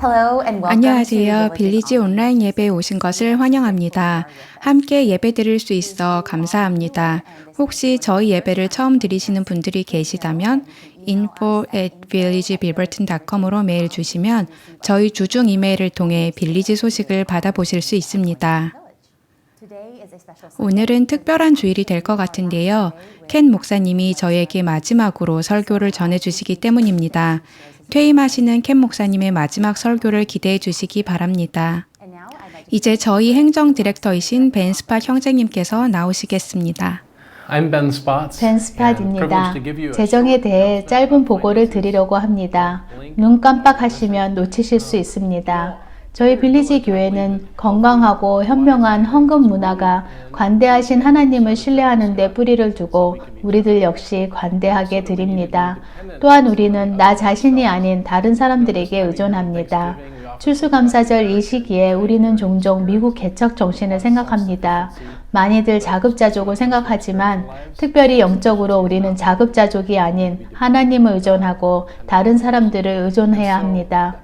안녕하세요. 빌리지 온라인 예배에 오신 것을 환영합니다. 함께 예배 드릴 수 있어 감사합니다. 혹시 저희 예배를 처음 들으시는 분들이 계시다면 info@villagebilberton.com으로 메일 주시면 저희 주중 이메일을 통해 빌리지 소식을 받아보실 수 있습니다. 오늘은 특별한 주일이 될 것 같은데요. 켄 목사님이 저에게 마지막으로 설교를 전해주시기 때문입니다. 퇴임하시는 켄 목사님의 마지막 설교를 기대해 주시기 바랍니다. 이제 저희 행정 디렉터이신 벤 스팟 형제님께서 나오시겠습니다. 벤 스팟입니다. 재정에 대해 짧은 보고를 드리려고 합니다. 눈 깜빡하시면 놓치실 수 있습니다. 저희 빌리지 교회는 건강하고 현명한 헌금 문화가 관대하신 하나님을 신뢰하는 데 뿌리를 두고 우리들 역시 관대하게 드립니다. 또한 우리는 나 자신이 아닌 다른 사람들에게 의존합니다. 추수감사절 이 시기에 우리는 종종 미국 개척 정신을 생각합니다. 많이들 자급자족을 생각하지만 특별히 영적으로 우리는 자급자족이 아닌 하나님을 의존하고 다른 사람들을 의존해야 합니다.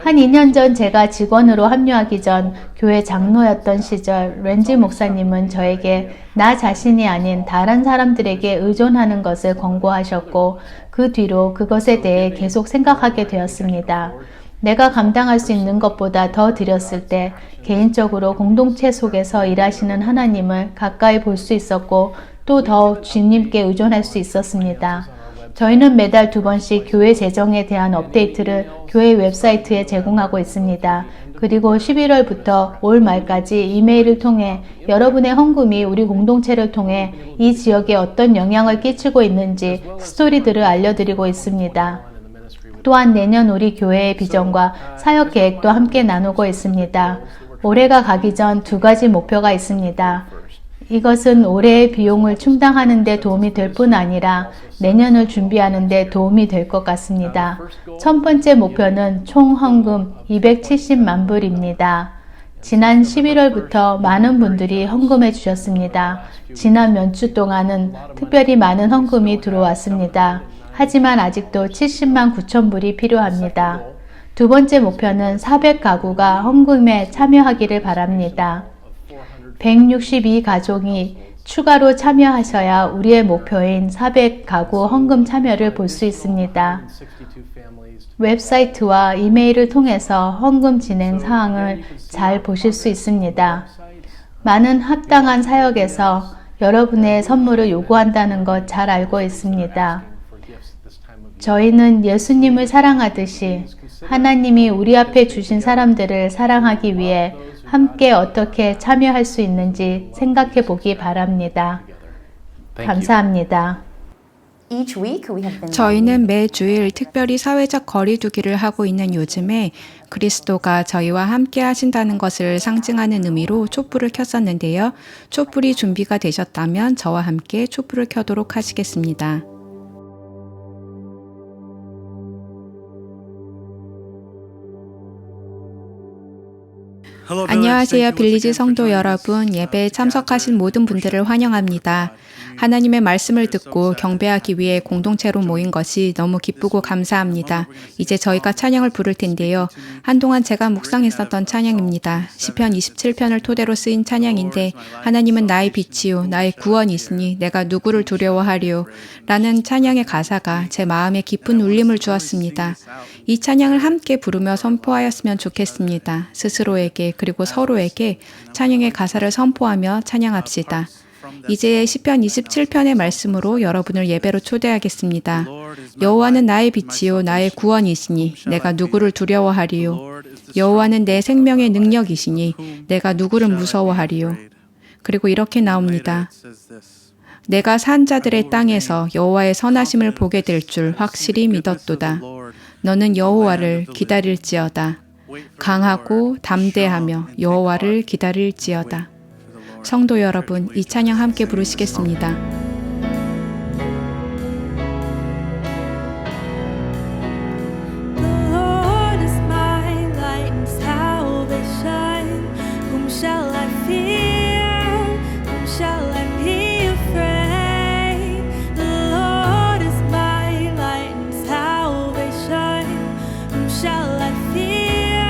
한 2년 전 제가 직원으로 합류하기 전 교회 장로였던 시절 렌지 목사님은 저에게 나 자신이 아닌 다른 사람들에게 의존하는 것을 권고하셨고 그 뒤로 그것에 대해 계속 생각하게 되었습니다. 내가 감당할 수 있는 것보다 더 드렸을 때 개인적으로 공동체 속에서 일하시는 하나님을 가까이 볼 수 있었고 또 더 주님께 의존할 수 있었습니다. 저희는 매달 2번씩 교회 재정에 대한 업데이트를 교회 웹사이트에 제공하고 있습니다. 그리고 11월부터 올 말까지 이메일을 통해 여러분의 헌금이 우리 공동체를 통해 이 지역에 어떤 영향을 끼치고 있는지 스토리들을 알려드리고 있습니다. 또한 내년 우리 교회의 비전과 사역 계획도 함께 나누고 있습니다. 올해가 가기 전 2가지 목표가 있습니다. 이것은 올해의 비용을 충당하는 데 도움이 될 뿐 아니라 내년을 준비하는 데 도움이 될 것 같습니다. 첫 번째 목표는 총 헌금 270만 불입니다. 지난 11월부터 많은 분들이 헌금해 주셨습니다. 지난 몇 주 동안은 특별히 많은 헌금이 들어왔습니다. 하지만 아직도 70만 9천 불이 필요합니다. 두 번째 목표는 400가구가 헌금에 참여하기를 바랍니다. 162가족이 추가로 참여하셔야 우리의 목표인 400가구 헌금 참여를 볼 수 있습니다. 웹사이트와 이메일을 통해서 헌금 진행 사항을 잘 보실 수 있습니다. 많은 합당한 사역에서 여러분의 선물을 요구한다는 것 잘 알고 있습니다. 저희는 예수님을 사랑하듯이 하나님이 우리 앞에 주신 사람들을 사랑하기 위해 함께 어떻게 참여할 수 있는지 생각해 보기 바랍니다. 감사합니다. 저희는 매주일 특별히 사회적 거리두기를 하고 있는 요즘에 그리스도가 저희와 함께 하신다는 것을 상징하는 의미로 촛불을 켰었는데요. 촛불이 준비가 되셨다면 저와 함께 촛불을 켜도록 하시겠습니다. 안녕하세요. 빌리지 성도 여러분, 예배에 참석하신 모든 분들을 환영합니다. 하나님의 말씀을 듣고 경배하기 위해 공동체로 모인 것이 너무 기쁘고 감사합니다. 이제 저희가 찬양을 부를 텐데요. 한동안 제가 묵상했었던 찬양입니다. 시편 27편을 토대로 쓰인 찬양인데 하나님은 나의 빛이요 나의 구원이시니 내가 누구를 두려워하리요 라는 찬양의 가사가 제 마음에 깊은 울림을 주었습니다. 이 찬양을 함께 부르며 선포하였으면 좋겠습니다. 스스로에게 그리고 서로에게 찬양의 가사를 선포하며 찬양합시다. 이제 시편 27편의 말씀으로 여러분을 예배로 초대하겠습니다. 여호와는 나의 빛이요 나의 구원이시니 내가 누구를 두려워하리요. 여호와는 내 생명의 능력이시니 내가 누구를 무서워하리요. 그리고 이렇게 나옵니다. 내가 산 자들의 땅에서 여호와의 선하심을 보게 될 줄 확실히 믿었도다. 너는 여호와를 기다릴지어다. 강하고 담대하며 여호와를 기다릴지어다. 성도 여러분, 이 찬양 함께 부르시겠습니다. Shall I fear?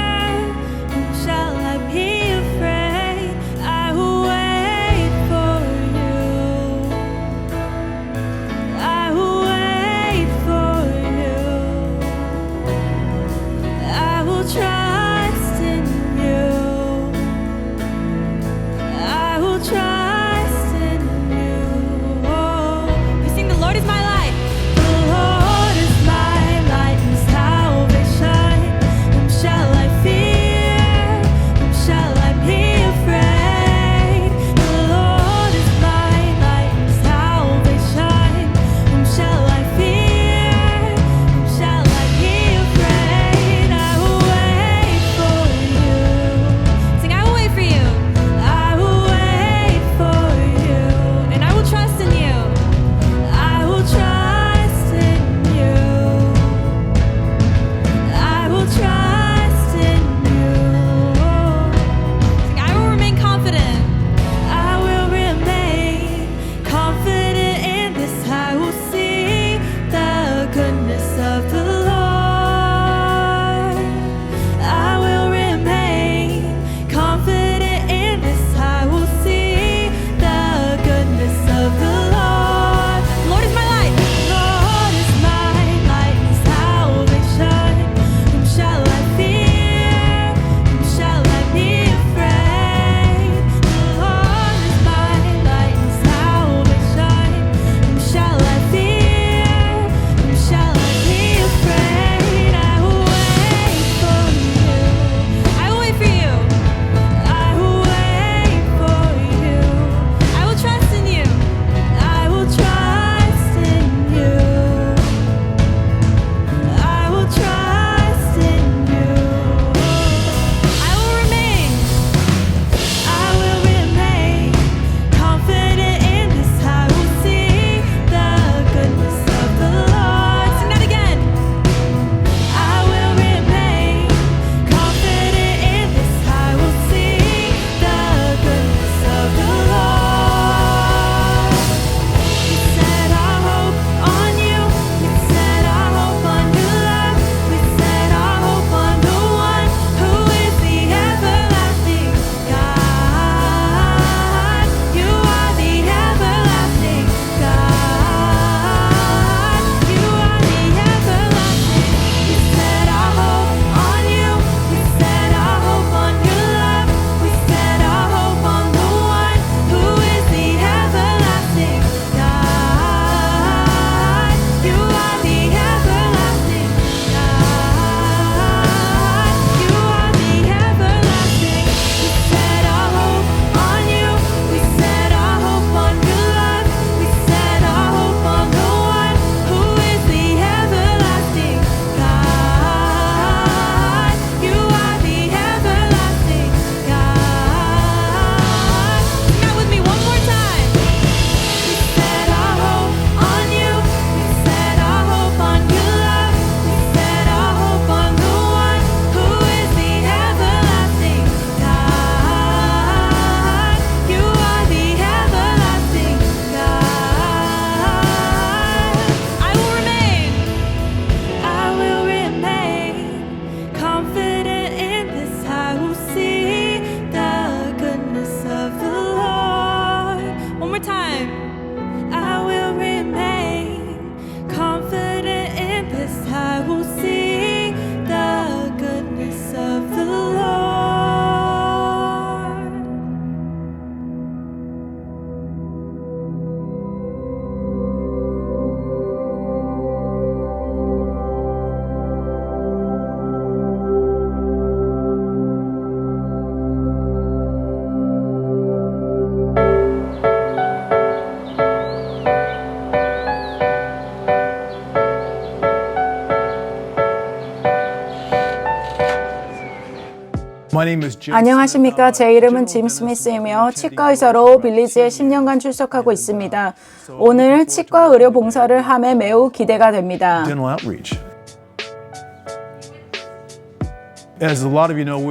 안녕하십니까. 제 이름은 짐 스미스이며 치과 의사로 빌리지에 10년간 출석하고 있습니다. 오늘 치과 의료 봉사를 함에 매우 기대가 됩니다.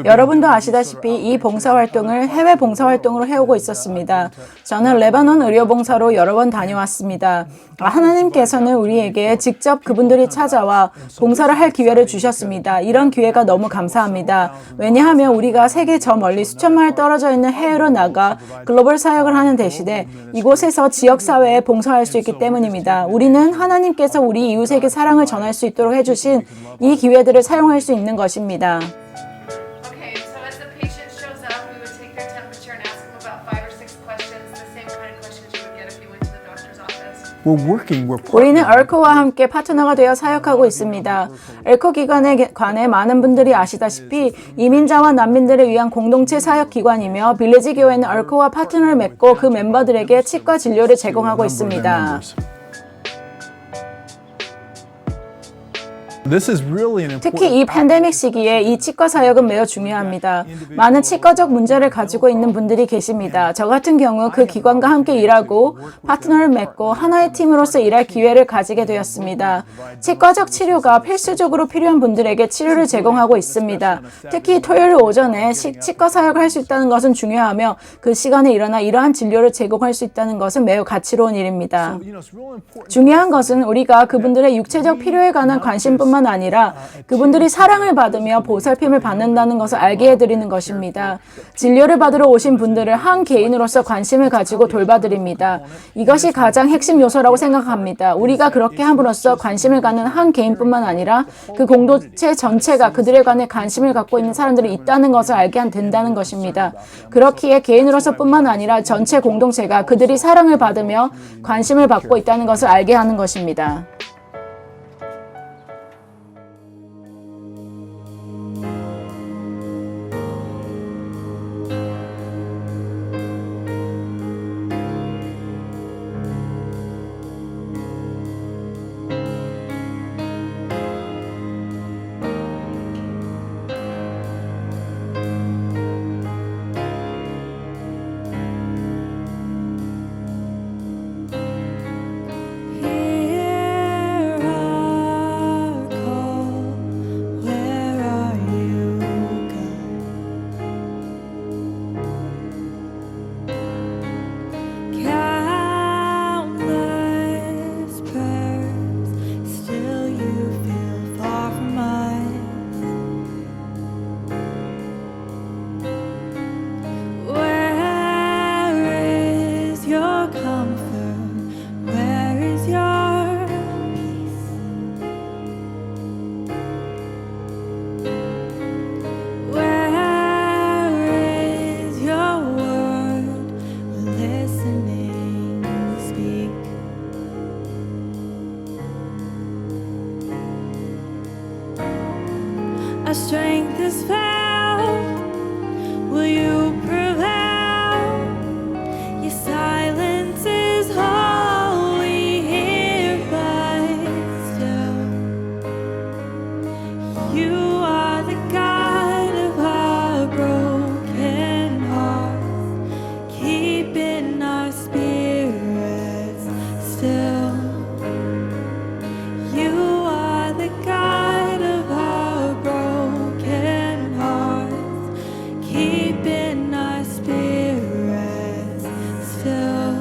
여러분도 아시다시피 이 봉사활동을 해외 봉사활동으로 해오고 있었습니다. 저는 레바논 의료봉사로 여러 번 다녀왔습니다. 하나님께서는 우리에게 직접 그분들이 찾아와 봉사를 할 기회를 주셨습니다. 이런 기회가 너무 감사합니다. 왜냐하면 우리가 세계 저 멀리 수천 마일 떨어져 있는 해외로 나가 글로벌 사역을 하는 대신에 이곳에서 지역사회에 봉사할 수 있기 때문입니다. 우리는 하나님께서 우리 이웃에게 사랑을 전할 수 있도록 해주신 이 기회들을 사용할 수 있는 것입니다. 우리는 얼코와 함께 파트너가 되어 사역하고 있습니다. 얼코 기관에 관해 많은 분들이 아시다시피 이민자와 난민들을 위한 공동체 사역 기관이며 빌리지 교회는 얼코와 파트너를 맺고 그 멤버들에게 치과 진료를 제공하고 있습니다. 특히 이 팬데믹 시기에 이 치과 사역은 매우 중요합니다. 많은 치과적 문제를 가지고 있는 분들이 계십니다. 저 같은 경우 그 기관과 함께 일하고 파트너를 맺고 하나의 팀으로서 일할 기회를 가지게 되었습니다. 치과적 치료가 필수적으로 필요한 분들에게 치료를 제공하고 있습니다. 특히 토요일 오전에 치과 사역을 할 수 있다는 것은 중요하며 그 시간에 일어나 이러한 진료를 제공할 수 있다는 것은 매우 가치로운 일입니다. 중요한 것은 우리가 그분들의 육체적 필요에 관한 관심뿐만 아니라 그분들이 사랑을 받으며 보살핌을 받는다는 것을 알게 해드리는 것입니다. 진료를 받으러 오신 분들을 한 개인으로서 관심을 가지고 돌봐드립니다. 이것이 가장 핵심 요소라고 생각합니다. 우리가 그렇게 함으로써 관심을 갖는 한 개인뿐만 아니라 그 공동체 전체가 그들에 관해 관심을 갖고 있는 사람들이 있다는 것을 알게 된다는 것입니다. 그렇기에 개인으로서뿐만 아니라 전체 공동체가 그들이 사랑을 받으며 관심을 받고 있다는 것을 알게 하는 것입니다. Our strength is found. Will you prevail? Your silence is all we hear, but still, you are the God of our broken hearts, keeping our spirits still. You are the God of our broken hearts, keeping our spirits still.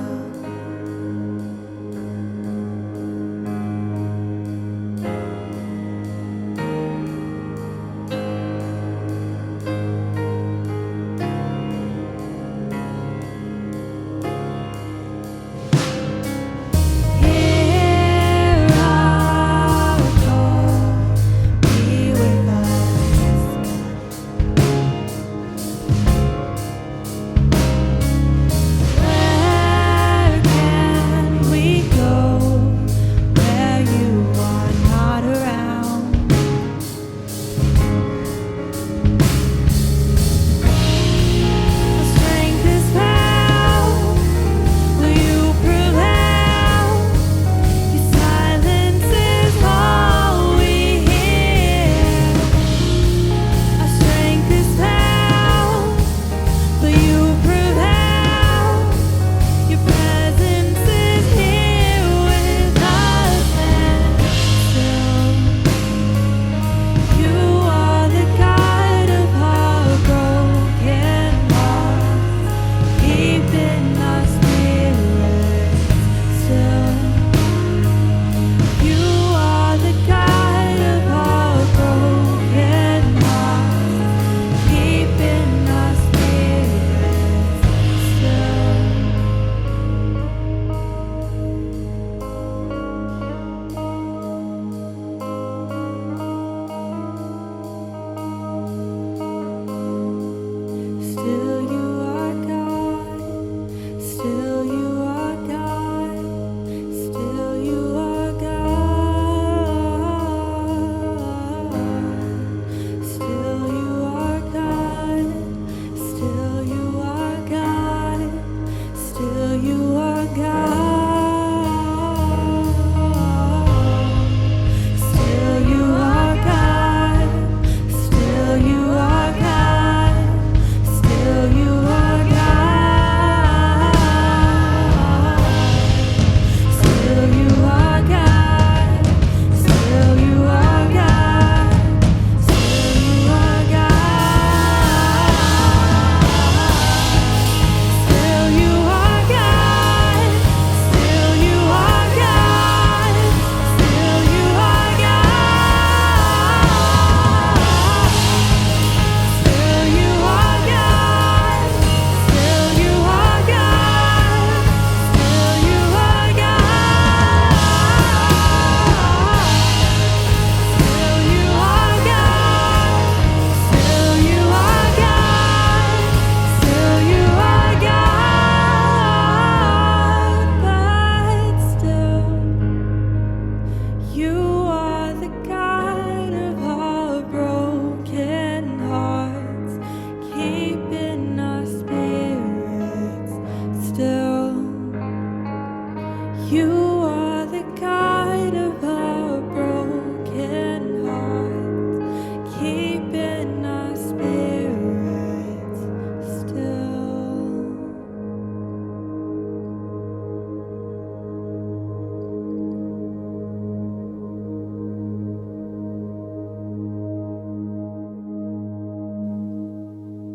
Hear our call, be with us.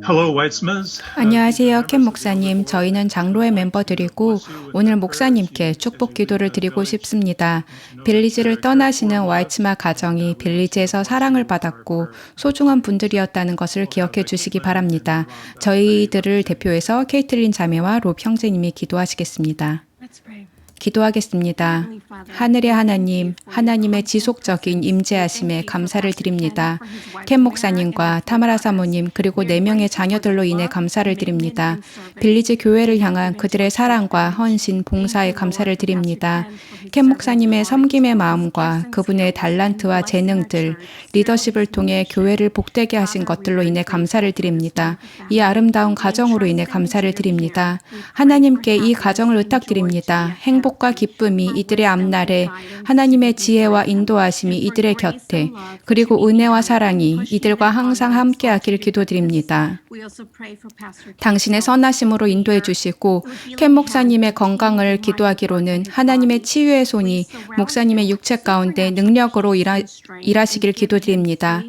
Hello, Whitesmiths. 안녕하세요, 켄 목사님. 저희는 장로회 멤버들이고 오늘 목사님께 축복 기도를 드리고 싶습니다. 빌리지를 떠나시는 와이츠마 가정이 빌리지에서 사랑을 받았고 소중한 분들이었다는 것을 기억해 주시기 바랍니다. 저희들을 대표해서 케이틀린 자매와 롭 형제님이 기도하시겠습니다. 기도하겠습니다. 하늘의 하나님, 하나님의 지속적인 임재하심에 감사를 드립니다. 켄 목사님과 타마라 사모님 그리고 4명의 자녀들로 인해 감사를 드립니다. 빌리지 교회를 향한 그들의 사랑과 헌신, 봉사에 감사를 드립니다. 켄 목사님의 섬김의 마음과 그분의 달란트와 재능들, 리더십을 통해 교회를 복되게 하신 것들로 인해 감사를 드립니다. 이 아름다운 가정으로 인해 감사를 드립니다. 하나님께 이 가정을 의탁드립니다. 행복과 기쁨이 이들의 앞날에 하나님의 지혜와 인도하심이 이들의 곁에 그리고 은혜와 사랑이 이들과 항상 함께하길 기도드립니다. 당신의 선하심으로 인도해 주시고 켄 목사님의 건강을 기도하기로는 하나님의 치유의 손이 목사님의 육체 가운데 능력으로 일하시길 기도드립니다.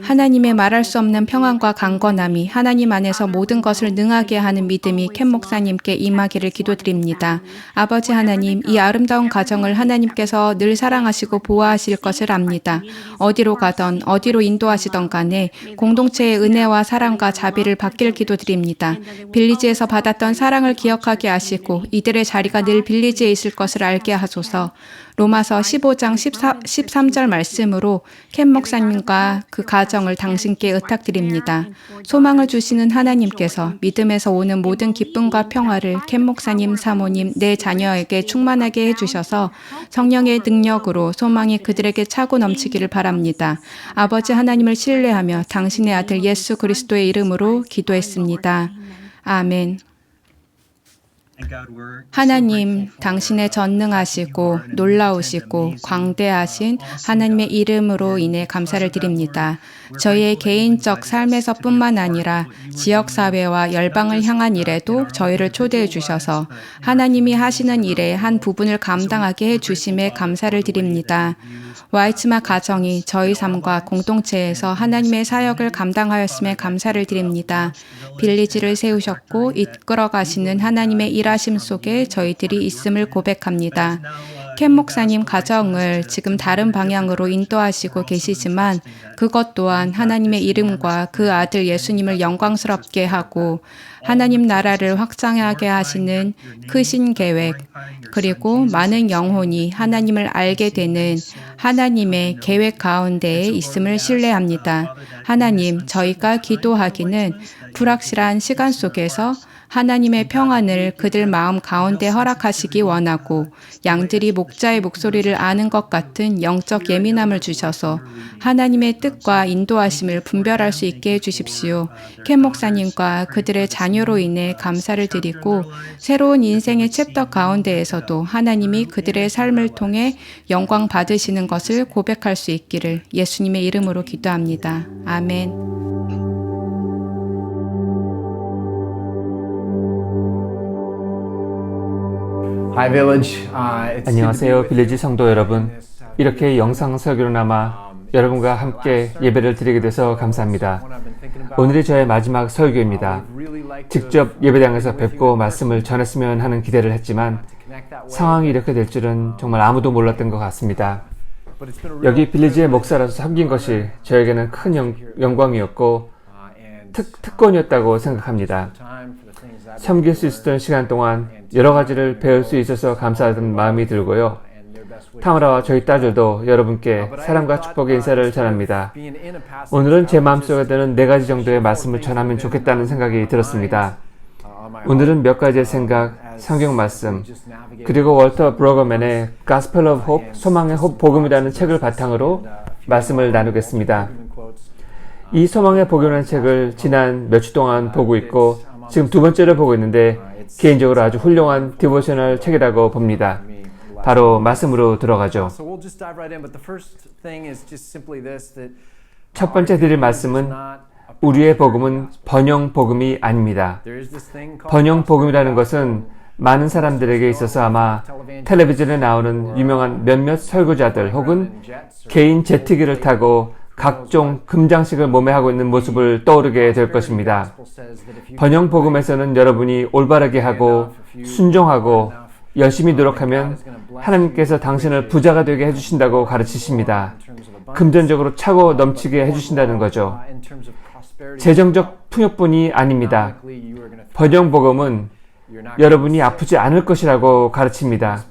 하나님의 말할 수 없는 평안과 강건함이 하나님 안에서 모든 것을 능하게 하는 믿음이 켄 목사님께 임하기를 기도드립니다. 아버지 하나님, 이 아름다운 가정을 하나님께서 늘 사랑하시고 보호하실 것을 압니다. 어디로 가던 어디로 인도하시던 간에 공동체의 은혜와 사랑과 자비를 받길 기도드립니다. 빌리지에서 받았던 사랑을 기억하게 하시고 이들의 자리가 늘 빌리지에 있을 것을 알게 하소서. 로마서 15장 13절 말씀으로 켄 목사님과 그 가정을 당신께 의탁드립니다. 소망을 주시는 하나님께서 믿음에서 오는 모든 기쁨과 평화를 켄 목사님, 사모님, 내 자녀에게 충만하게 해주셔서 성령의 능력으로 소망이 그들에게 차고 넘치기를 바랍니다. 아버지 하나님을 신뢰하며 당신의 아들 예수 그리스도의 이름으로 기도했습니다. 아멘. 하나님, 당신의 전능하시고 놀라우시고 광대하신 하나님의 이름으로 인해 감사를 드립니다. 저희의 개인적 삶에서 뿐만 아니라 지역사회와 열방을 향한 일에도 저희를 초대해 주셔서 하나님이 하시는 일의 한 부분을 감당하게 해 주심에 감사를 드립니다. 와이츠마 가정이 저희 삶과 공동체에서 하나님의 사역을 감당하였음에 감사를 드립니다. 빌리지를 세우셨고 이끌어 가시는 하나님의 일하심 속에 저희들이 있음을 고백합니다. 켄 목사님 가정을 지금 다른 방향으로 인도하시고 계시지만 그것 또한 하나님의 이름과 그 아들 예수님을 영광스럽게 하고 하나님 나라를 확장하게 하시는 크신 계획 그리고 많은 영혼이 하나님을 알게 되는 하나님의 계획 가운데에 있음을 신뢰합니다. 하나님, 저희가 기도하기는 불확실한 시간 속에서 하나님의 평안을 그들 마음 가운데 허락하시기 원하고 양들이 목자의 목소리를 아는 것 같은 영적 예민함을 주셔서 하나님의 뜻과 인도하심을 분별할 수 있게 해주십시오. 켄 목사님과 그들의 자녀로 인해 감사를 드리고 새로운 인생의 챕터 가운데에서도 하나님이 그들의 삶을 통해 영광 받으시는 것을 고백할 수 있기를 예수님의 이름으로 기도합니다. 아멘. 안녕하세요, 빌리지 성도 여러분. 이렇게 영상 설교로나마 여러분과 함께 예배를 드리게 돼서 감사합니다. 오늘이 저의 마지막 설교입니다. 직접 예배당에서 뵙고 말씀을 전했으면 하는 기대를 했지만 상황이 이렇게 될 줄은 정말 아무도 몰랐던 것 같습니다. 여기 빌리지의 목사라서 섬긴 것이 저에게는 큰 영광이었고 특권이었다고 생각합니다. 섬길 수 있었던 시간 동안 여러 가지를 배울 수 있어서 감사하던 마음이 들고요. 타마라와 저희 딸들도 여러분께 사랑과 축복의 인사를 전합니다. 오늘은 제 마음속에 드는 4가지 정도의 말씀을 전하면 좋겠다는 생각이 들었습니다. 오늘은 몇 가지의 생각, 성경 말씀, 그리고 월터 브로거맨의 Gospel of Hope, 소망의 복음이라는 책을 바탕으로 말씀을 나누겠습니다. 이 소망의 복음이라는 책을 지난 몇 주 동안 보고 있고 지금 2번째를 보고 있는데 개인적으로 아주 훌륭한 디보셔널 책이라고 봅니다. 바로 말씀으로 들어가죠. 첫 번째 드릴 말씀은 우리의 복음은 번영 복음이 아닙니다. 번영 복음이라는 것은 많은 사람들에게 있어서 아마 텔레비전에 나오는 유명한 몇몇 설교자들 혹은 개인 제트기를 타고 각종 금장식을 몸에 하고 있는 모습을 떠오르게 될 것입니다. 번영 복음에서는 여러분이 올바르게 하고 순종하고 열심히 노력하면 하나님께서 당신을 부자가 되게 해주신다고 가르치십니다. 금전적으로 차고 넘치게 해주신다는 거죠. 재정적 풍요뿐이 아닙니다. 번영 복음은 여러분이 아프지 않을 것이라고 가르칩니다.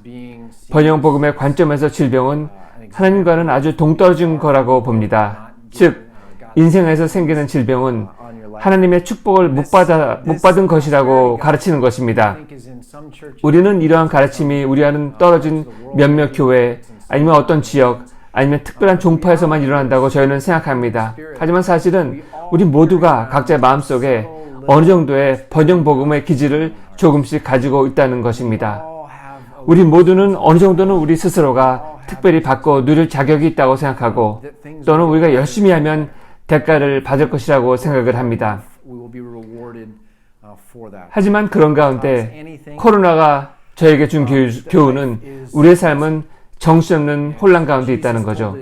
번영 복음의 관점에서 질병은 하나님과는 아주 동떨어진 거라고 봅니다. 즉, 인생에서 생기는 질병은 하나님의 축복을 못 받은 것이라고 가르치는 것입니다. 우리는 이러한 가르침이 우리와는 떨어진 몇몇 교회, 아니면 어떤 지역, 아니면 특별한 종파에서만 일어난다고 저희는 생각합니다. 하지만 사실은 우리 모두가 각자의 마음속에 어느 정도의 번영 복음의 기질을 조금씩 가지고 있다는 것입니다. 우리 모두는 어느 정도는 우리 스스로가 특별히 받고 누릴 자격이 있다고 생각하고 또는 우리가 열심히 하면 대가를 받을 것이라고 생각을 합니다. 하지만 그런 가운데 코로나가 저에게 준 교훈은 우리의 삶은 정신없는 혼란 가운데 있다는 거죠.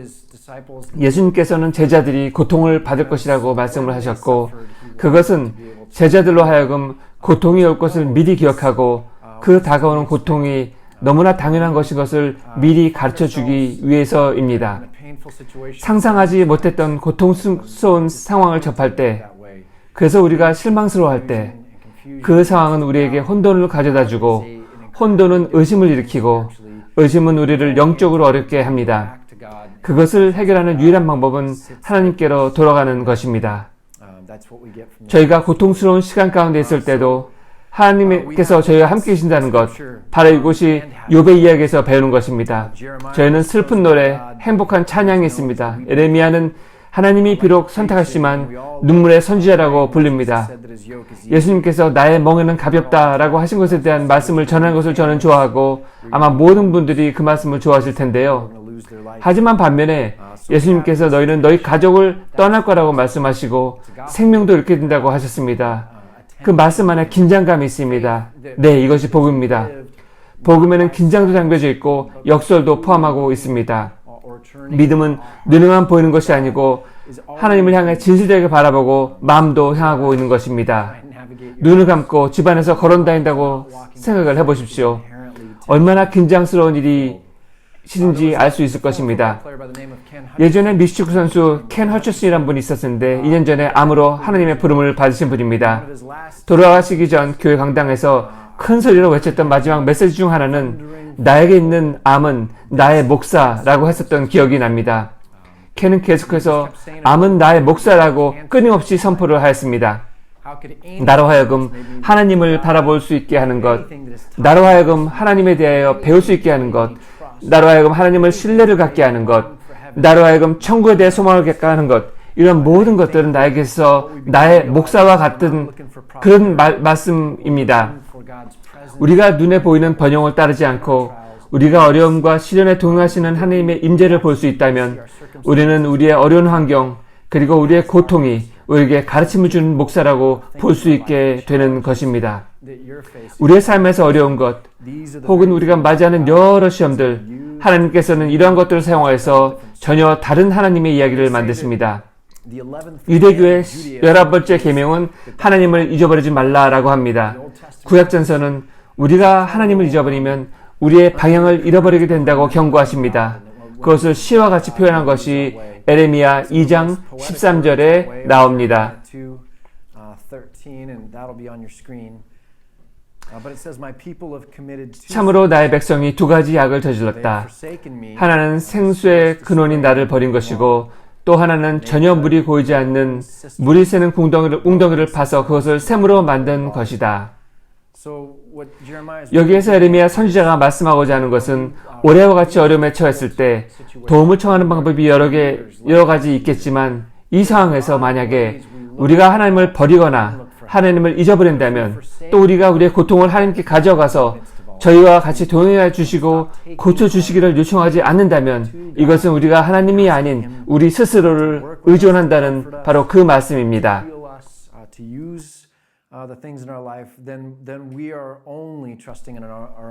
예수님께서는 제자들이 고통을 받을 것이라고 말씀을 하셨고 그것은 제자들로 하여금 고통이 올 것을 미리 기억하고 그 다가오는 고통이 너무나 당연한 것인 것을 미리 가르쳐주기 위해서입니다. 상상하지 못했던 고통스러운 상황을 접할 때, 그래서 우리가 실망스러워할 때, 그 상황은 우리에게 혼돈을 가져다주고 혼돈은 의심을 일으키고 의심은 우리를 영적으로 어렵게 합니다. 그것을 해결하는 유일한 방법은 하나님께로 돌아가는 것입니다. 저희가 고통스러운 시간 가운데 있을 때도 하나님께서 저희와 함께 계신다는 것, 바로 이곳이 욥의 이야기에서 배우는 것입니다. 저희는 슬픈 노래, 행복한 찬양이 있습니다. 예레미야는 하나님이 비록 선택하시지만 눈물의 선지자라고 불립니다. 예수님께서 나의 멍에는 가볍다라고 하신 것에 대한 말씀을 전하는 것을 저는 좋아하고 아마 모든 분들이 그 말씀을 좋아하실 텐데요. 하지만 반면에 예수님께서 너희는 너희 가족을 떠날 거라고 말씀하시고 생명도 잃게 된다고 하셨습니다. 그 말씀 안에 긴장감이 있습니다. 네, 이것이 복음입니다. 복음에는 긴장도 담겨져 있고 역설도 포함하고 있습니다. 믿음은 눈에만 보이는 것이 아니고 하나님을 향해 진실되게 바라보고 마음도 향하고 있는 것입니다. 눈을 감고 집안에서 걸어다닌다고 생각을 해보십시오. 얼마나 긴장스러운 일이신지 알 수 있을 것입니다. 예전에 미식축구 선수 켄 허처슨이라는 분이 있었는데 2년 전에 암으로 하나님의 부름을 받으신 분입니다. 돌아가시기 전 교회 강당에서 큰 소리로 외쳤던 마지막 메시지 중 하나는 나에게 있는 암은 나의 목사라고 했었던 기억이 납니다. 켄은 계속해서 암은 나의 목사라고 끊임없이 선포를 하였습니다. 나로 하여금 하나님을 바라볼 수 있게 하는 것, 나로 하여금 하나님에 대하여 배울 수 있게 하는 것, 나로 하여금 하나님을 신뢰를 갖게 하는 것, 나로 하여금 천국에 대해 소망을 갖게 하는 것, 이런 모든 것들은 나에게서 나의 목사와 같은 그런 말씀입니다. 우리가 눈에 보이는 번영을 따르지 않고 우리가 어려움과 시련에 동행하시는 하나님의 임재를 볼 수 있다면 우리는 우리의 어려운 환경 그리고 우리의 고통이 우리에게 가르침을 주는 목사라고 볼 수 있게 되는 것입니다. 우리의 삶에서 어려운 것 혹은 우리가 맞이하는 여러 시험들, 하나님께서는 이러한 것들을 사용하여서 전혀 다른 하나님의 이야기를 만드십니다. 유대교의 11번째 계명은 하나님을 잊어버리지 말라라고 합니다. 구약전서는 우리가 하나님을 잊어버리면 우리의 방향을 잃어버리게 된다고 경고하십니다. 그것을 시와 같이 표현한 것이 에레미야 2장 13절에 나옵니다. 참으로 나의 백성이 두 가지 악을 저질렀다. 하나는 생수의 근원인 나를 버린 것이고 또 하나는 전혀 물이 고이지 않는 물이 새는 웅덩이를 파서 그것을 샘으로 만든 것이다. 여기에서 에레미야 선지자가 말씀하고자 하는 것은 올해와 같이 어려움에 처했을 때 도움을 청하는 방법이 여러 가지 있겠지만 이 상황에서 만약에 우리가 하나님을 버리거나 하나님을 잊어버린다면 또 우리가 우리의 고통을 하나님께 가져가서 저희와 같이 동행해 주시고 고쳐주시기를 요청하지 않는다면 이것은 우리가 하나님이 아닌 우리 스스로를 의존한다는 바로 그 말씀입니다.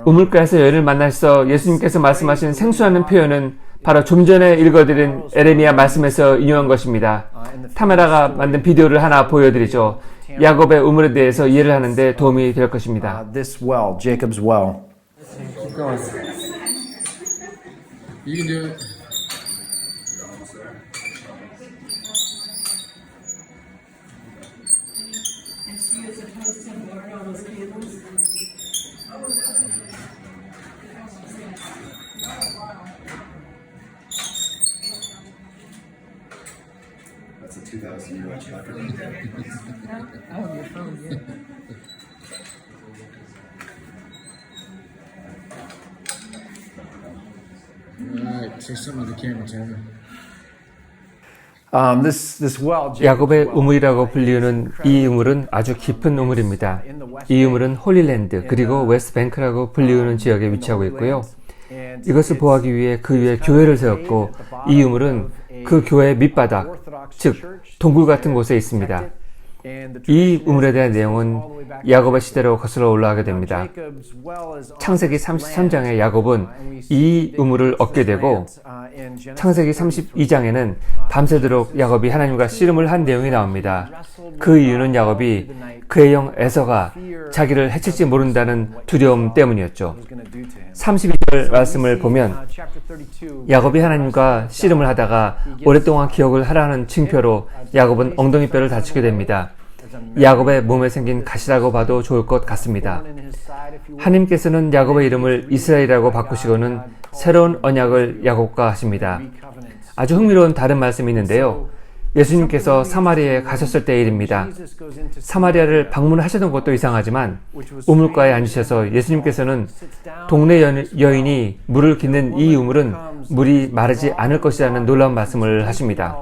우물가에서 여인을 만나서 예수님께서 말씀하신 생수라는 표현은 바로 좀 전에 읽어드린 에레미야 말씀에서 인용한 것입니다. 타메라가 만든 비디오를 하나 보여드리죠. 야곱의 우물에 대해서 이해를 하는데 도움이 될 것입니다. This well, Jacob's well. You can do it. That's a 2,000-year-old chapter. Alright, say something to the camera, Tanner. This well, 야곱의 우물이라고 불리우는 이 우물은 아주 깊은 우물입니다. 이 우물은 홀리랜드 그리고 웨스트뱅크라고 불리우는 지역에 위치하고 있고요. 이것을 보호하기 위해 그 위에 교회를 세웠고 이 우물은 그 교회의 밑바닥, 즉 동굴 같은 곳에 있습니다. 이 우물에 대한 내용은 야곱의 시대로 거슬러 올라가게 됩니다. 창세기 33장에 야곱은 이 우물을 얻게 되고 창세기 32장에는 밤새도록 야곱이 하나님과 씨름을 한 내용이 나옵니다. 그 이유는 야곱이 그의 형 에서가 자기를 해칠지 모른다는 두려움 때문이었죠. 32절 말씀을 보면 야곱이 하나님과 씨름을 하다가 오랫동안 기억을 하라는 징표로 야곱은 엉덩이뼈를 다치게 됩니다. 야곱의 몸에 생긴 가시라고 봐도 좋을 것 같습니다. 하나님께서는 야곱의 이름을 이스라엘이라고 바꾸시고는 새로운 언약을 야곱과 하십니다. 아주 흥미로운 다른 말씀이 있는데요. 예수님께서 사마리아에 가셨을 때의 일입니다. 사마리아를 방문하셨던 것도 이상하지만 우물가에 앉으셔서 예수님께서는 동네 여인이 물을 깃는 이 우물은 물이 마르지 않을 것이라는 놀라운 말씀을 하십니다.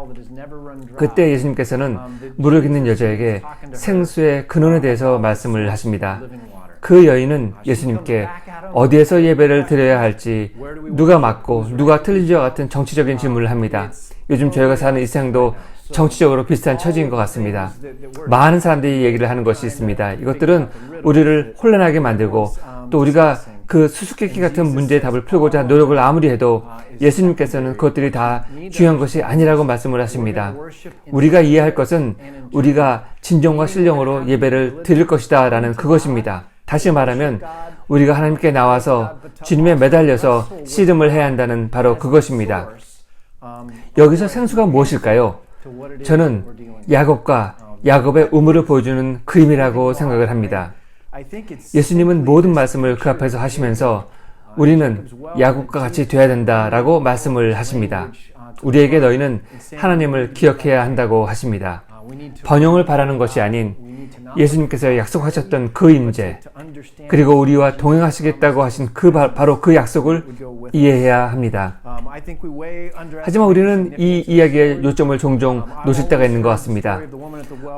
그때 예수님께서는 물을 깃는 여자에게 생수의 근원에 대해서 말씀을 하십니다. 그 여인은 예수님께 어디에서 예배를 드려야 할지, 누가 맞고 누가 틀린지와 같은 정치적인 질문을 합니다. 요즘 저희가 사는 이 세상도 정치적으로 비슷한 처지인 것 같습니다. 많은 사람들이 얘기를 하는 것이 있습니다. 이것들은 우리를 혼란하게 만들고 또 우리가 그 수수께끼 같은 문제의 답을 풀고자 노력을 아무리 해도 예수님께서는 그것들이 다 중요한 것이 아니라고 말씀을 하십니다. 우리가 이해할 것은 우리가 진정과 신령으로 예배를 드릴 것이다 라는 그것입니다. 다시 말하면 우리가 하나님께 나와서 주님에 매달려서 씨름을 해야 한다는 바로 그것입니다. 여기서 생수가 무엇일까요? 저는 야곱과 야곱의 우물을 보여주는 그림이라고 생각을 합니다. 예수님은 모든 말씀을 그 앞에서 하시면서 우리는 야곱과 같이 되어야 된다라고 말씀을 하십니다. 우리에게 너희는 하나님을 기억해야 한다고 하십니다. 번영을 바라는 것이 아닌 예수님께서 약속하셨던 그 임재, 그리고 우리와 동행하시겠다고 하신 바로 그 약속을 이해해야 합니다. 하지만 우리는 이 이야기의 요점을 종종 놓칠 때가 있는 것 같습니다.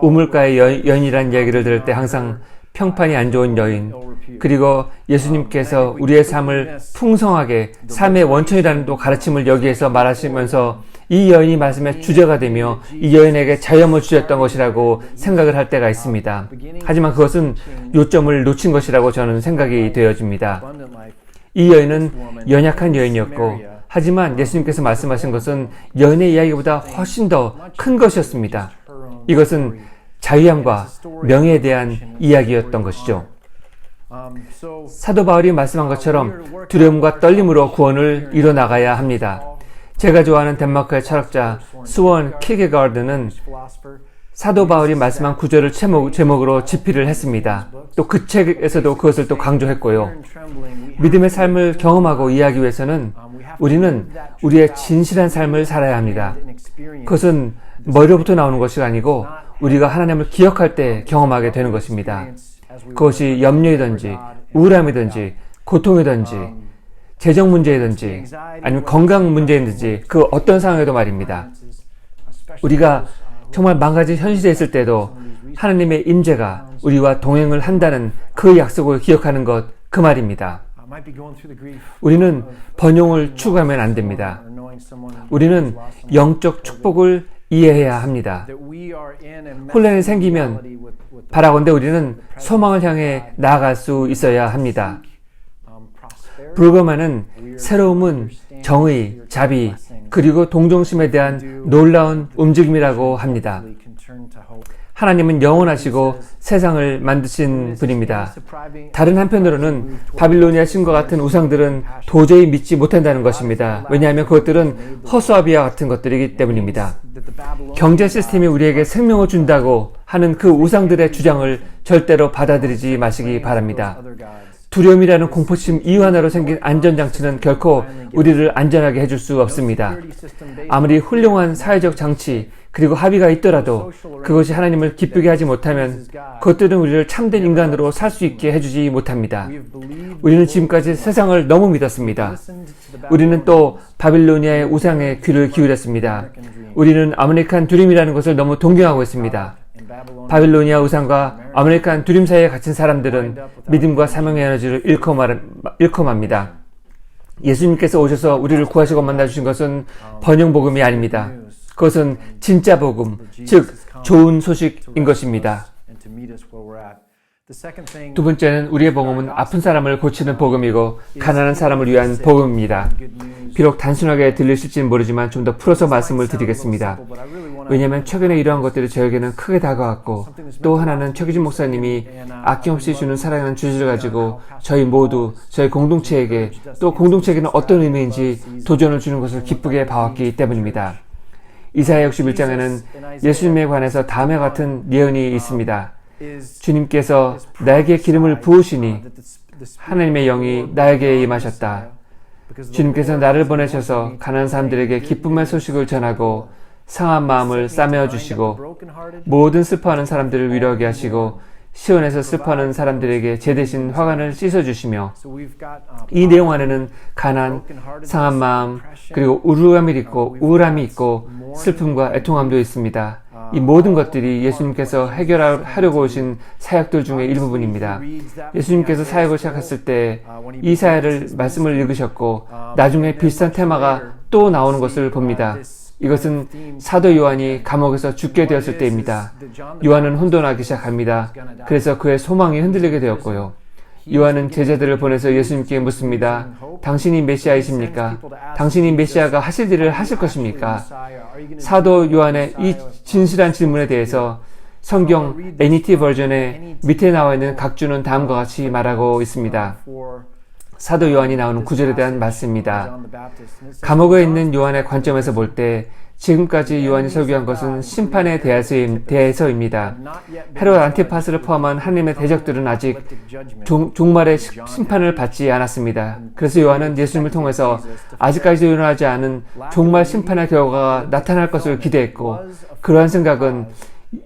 우물가의 여인이라는 이야기를 들을 때 항상 평판이 안 좋은 여인, 그리고 예수님께서 우리의 삶을 풍성하게 삶의 원천이라는 또 가르침을 여기에서 말하시면서 이 여인이 말씀의 주제가 되며 이 여인에게 자유함을 주셨던 것이라고 생각을 할 때가 있습니다. 하지만 그것은 요점을 놓친 것이라고 저는 생각이 되어집니다. 이 여인은 연약한 여인이었고, 하지만 예수님께서 말씀하신 것은 여인의 이야기보다 훨씬 더 큰 것이었습니다. 이것은 자유함과 명예에 대한 이야기였던 것이죠. 사도 바울이 말씀한 것처럼 두려움과 떨림으로 구원을 이뤄나가야 합니다. 제가 좋아하는 덴마크의 철학자 수원 키르케가르드는 사도 바울이 말씀한 구절을 제목으로 집필을 했습니다. 또 그 책에서도 그것을 또 강조했고요. 믿음의 삶을 경험하고 이해하기 위해서는 우리는 우리의 진실한 삶을 살아야 합니다. 그것은 머리로부터 나오는 것이 아니고 우리가 하나님을 기억할 때 경험하게 되는 것입니다. 그것이 염려이든지 우울함이든지 고통이든지 재정 문제이든지 아니면 건강 문제이든지 그 어떤 상황에도 말입니다. 우리가 정말 망가진 현실에 있을 때도 하나님의 임재가 우리와 동행을 한다는 그 약속을 기억하는 것, 그 말입니다. 우리는 번영을 추구하면 안 됩니다. 우리는 영적 축복을 이해해야 합니다. 혼란이 생기면 바라건대 우리는 소망을 향해 나아갈 수 있어야 합니다. 불가마는 새로움은 정의, 자비, 그리고 동정심에 대한 놀라운 움직임이라고 합니다. 하나님은 영원하시고 세상을 만드신 분입니다. 다른 한편으로는 바빌로니아 신과 같은 우상들은 도저히 믿지 못한다는 것입니다. 왜냐하면 그것들은 허수아비와 같은 것들이기 때문입니다. 경제 시스템이 우리에게 생명을 준다고 하는 그 우상들의 주장을 절대로 받아들이지 마시기 바랍니다. 두려움이라는 공포심 이유 하나로 생긴 안전장치는 결코 우리를 안전하게 해줄 수 없습니다. 아무리 훌륭한 사회적 장치 그리고 합의가 있더라도 그것이 하나님을 기쁘게 하지 못하면 그것들은 우리를 참된 인간으로 살 수 있게 해주지 못합니다. 우리는 지금까지 세상을 너무 믿었습니다. 우리는 또 바빌로니아의 우상에 귀를 기울였습니다. 우리는 아메리칸 드림이라는 것을 너무 동경하고 있습니다. 바빌로니아 우상과 아메리칸 드림 사이에 갇힌 사람들은 믿음과 사명의 에너지를 잃고 맙니다. 예수님께서 오셔서 우리를 구하시고 만나주신 것은 번영복음이 아닙니다. 그것은 진짜 복음, 즉 좋은 소식인 것입니다. 두 번째는 우리의 복음은 아픈 사람을 고치는 복음이고 가난한 사람을 위한 복음입니다. 비록 단순하게 들리실지는 모르지만 좀 더 풀어서 말씀을 드리겠습니다. 왜냐하면 최근에 이러한 것들이 저에게는 크게 다가왔고 또 하나는 최기준 목사님이 아낌없이 주는 사랑하는 주제를 가지고 저희 모두 저희 공동체에게 또 공동체에게는 어떤 의미인지 도전을 주는 것을 기쁘게 봐왔기 때문입니다. 이사야 61장에는 예수님에 관해서 다음과 같은 예언이 있습니다. 주님께서 나에게 기름을 부으시니 하나님의 영이 나에게 임하셨다. 주님께서 나를 보내셔서 가난한 사람들에게 기쁨의 소식을 전하고 상한 마음을 싸매어 주시고 모든 슬퍼하는 사람들을 위로하게 하시고 시온에서 슬퍼하는 사람들에게 제 대신 화관을 씻어주시며 이 내용 안에는 가난, 상한 마음, 그리고 우울함이 있고 슬픔과 애통함도 있습니다. 이 모든 것들이 예수님께서 해결하려고 오신 사역들 중에 일부분입니다. 예수님께서 사역을 시작했을 때 이 사역을 말씀을 읽으셨고 나중에 비슷한 테마가 또 나오는 것을 봅니다. 이것은 사도 요한이 감옥에서 죽게 되었을 때입니다. 요한은 혼돈하기 시작합니다. 그래서 그의 소망이 흔들리게 되었고요. 요한은 제자들을 보내서 예수님께 묻습니다. 당신이 메시아이십니까? 당신이 메시아가 하실 일을 하실 것입니까? 사도 요한의 이 진실한 질문에 대해서 성경 NET 버전의 밑에 나와 있는 각주는 다음과 같이 말하고 있습니다. 사도 요한이 나오는 구절에 대한 말씀입니다. 감옥에 있는 요한의 관점에서 볼 때 지금까지 요한이 설교한 것은 심판에 대해서입니다. 헤롯 안티파스를 포함한 하나님의 대적들은 아직 종말의 심판을 받지 않았습니다. 그래서 요한은 예수님을 통해서 아직까지도 일어나지 않은 종말 심판의 결과가 나타날 것을 기대했고 그러한 생각은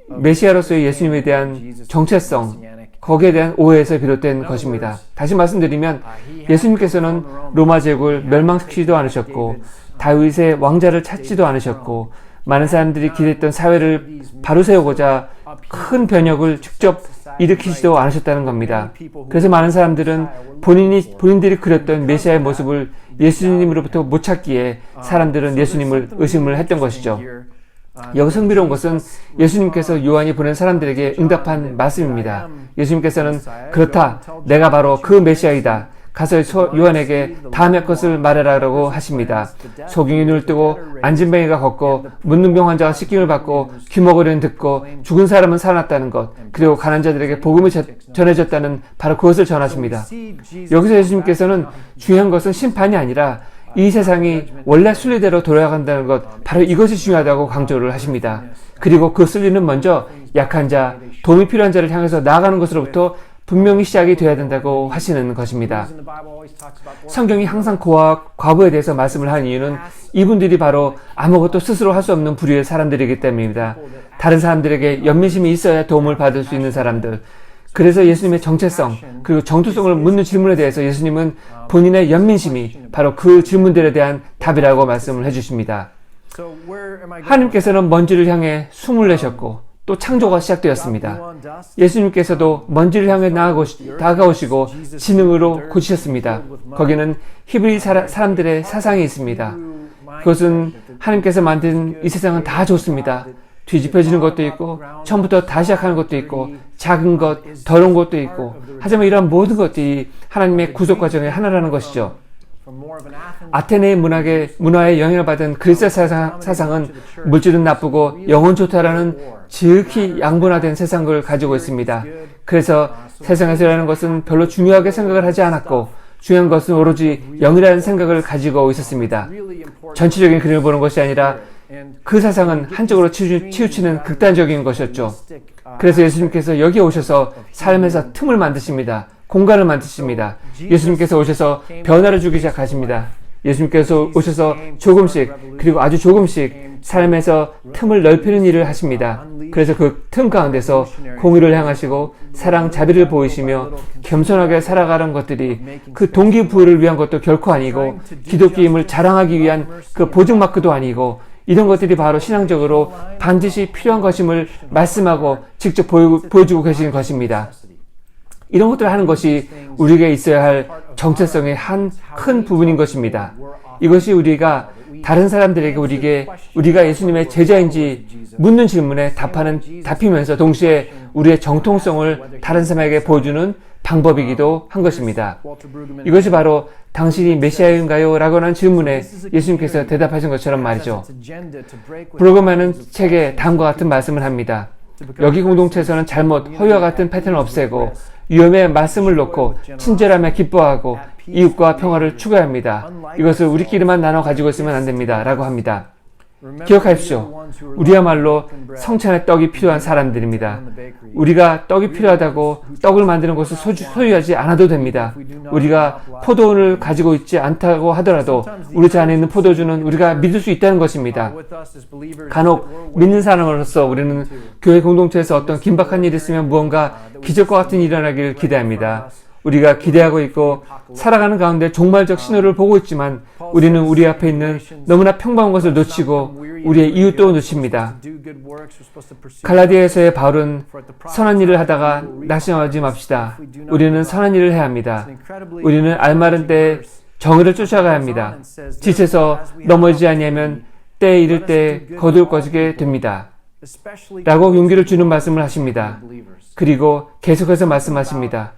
메시아로서의 예수님에 대한 정체성, 거기에 대한 오해에서 비롯된 것입니다. 다시 말씀드리면 예수님께서는 로마 제국을 멸망시키지도 않으셨고 다윗의 왕자를 찾지도 않으셨고 많은 사람들이 기대했던 사회를 바로 세우고자 큰 변혁을 직접 일으키지도 않으셨다는 겁니다. 그래서 많은 사람들은 본인들이 그렸던 메시아의 모습을 예수님으로부터 못 찾기에 사람들은 예수님을 의심을 했던 것이죠. 여기서 흥미로운 것은 예수님께서 요한이 보낸 사람들에게 응답한 말씀입니다. 예수님께서는 그렇다, 내가 바로 그 메시아이다. 가서 요한에게 다음의 것을 말하라고 하십니다. 소경이 눈을 뜨고 안진뱅이가 걷고 문둥병 환자가 씻김을 받고 귀머거리는 듣고 죽은 사람은 살아났다는 것, 그리고 가난한 자들에게 복음이 전해졌다는 바로 그것을 전하십니다. 여기서 예수님께서는 중요한 것은 심판이 아니라 이 세상이 원래 순리대로 돌아간다는 것, 바로 이것이 중요하다고 강조를 하십니다. 그리고 그 순리는 먼저 약한 자, 도움이 필요한 자를 향해서 나아가는 것으로부터 분명히 시작이 되어야 된다고 하시는 것입니다. 성경이 항상 과부에 대해서 말씀을 하는 이유는 이분들이 바로 아무것도 스스로 할 수 없는 부류의 사람들이기 때문입니다. 다른 사람들에게 연민심이 있어야 도움을 받을 수 있는 사람들. 그래서 예수님의 정체성 그리고 정투성을 묻는 질문에 대해서 예수님은 본인의 연민심이 바로 그 질문들에 대한 답이라고 말씀을 해주십니다. 하나님께서는 먼지를 향해 숨을 내셨고 또 창조가 시작되었습니다. 예수님께서도 먼지를 향해 다가오시고 지능으로 고치셨습니다. 거기는 히브리 사람들의 사상이 있습니다. 그것은 하나님께서 만든 이 세상은 다 좋습니다. 뒤집혀지는 것도 있고 처음부터 다시 시작하는 것도 있고 작은 것, 더러운 것도 있고 하지만 이러한 모든 것들이 하나님의 구속 과정의 하나라는 것이죠. 아테네의 문화에 영향을 받은 그리스 사상은 물질은 나쁘고 영은 좋다라는 지극히 양분화된 세상을 가지고 있습니다. 그래서 세상에서 일하는 것은 별로 중요하게 생각을 하지 않았고 중요한 것은 오로지 영이라는 생각을 가지고 있었습니다. 전체적인 그림을 보는 것이 아니라 그 사상은 한쪽으로 치우치는 극단적인 것이었죠. 그래서 예수님께서 여기 오셔서 삶에서 틈을 만드십니다. 공간을 만드십니다. 예수님께서 오셔서 변화를 주기 시작하십니다. 예수님께서 오셔서 조금씩 그리고 아주 조금씩 삶에서 틈을 넓히는 일을 하십니다. 그래서 그 틈 가운데서 공의를 향하시고 사랑, 자비를 보이시며 겸손하게 살아가는 것들이 그 동기부여를 위한 것도 결코 아니고 기독교임을 자랑하기 위한 그 보증마크도 아니고 이런 것들이 바로 신앙적으로 반드시 필요한 것임을 말씀하고 직접 보여주고 계시는 것입니다. 이런 것들을 하는 것이 우리에게 있어야 할 정체성의 한 큰 부분인 것입니다. 이것이 우리가 다른 사람들에게 우리가 예수님의 제자인지 묻는 질문에 답히면서 동시에 우리의 정통성을 다른 사람에게 보여주는 방법이기도 한 것입니다. 이것이 바로 당신이 메시아인가요? 라고 하는 질문에 예수님께서 대답하신 것처럼 말이죠. 브루그만은 책에 다음과 같은 말씀을 합니다. 여기 공동체에서는 잘못, 허위와 같은 패턴을 없애고 위험의 말씀을 놓고 친절함에 기뻐하고 이웃과 평화를 추구합니다. 이것을 우리끼리만 나눠 가지고 있으면 안 됩니다. 라고 합니다. 기억하십시오. 우리야말로 성찬의 떡이 필요한 사람들입니다. 우리가 떡이 필요하다고 떡을 만드는 것을 소유하지 않아도 됩니다. 우리가 포도원을 가지고 있지 않다고 하더라도 우리 안에 있는 포도주는 우리가 믿을 수 있다는 것입니다. 간혹 믿는 사람으로서 우리는 교회 공동체에서 어떤 긴박한 일이 있으면 무언가 기적과 같은 일이 일어나기를 기대합니다. 우리가 기대하고 있고 살아가는 가운데 종말적 신호를 보고 있지만 우리는 우리 앞에 있는 너무나 평범한 것을 놓치고 우리의 이웃도 놓칩니다. 갈라디아에서의 바울은 선한 일을 하다가 낙심하지 맙시다. 우리는 선한 일을 해야 합니다. 우리는 알마른 때에 정의를 쫓아가야 합니다. 지쳐서 넘어지지 아니하면 때에 이를 때 거두어지게 됩니다. 라고 용기를 주는 말씀을 하십니다. 그리고 계속해서 말씀하십니다.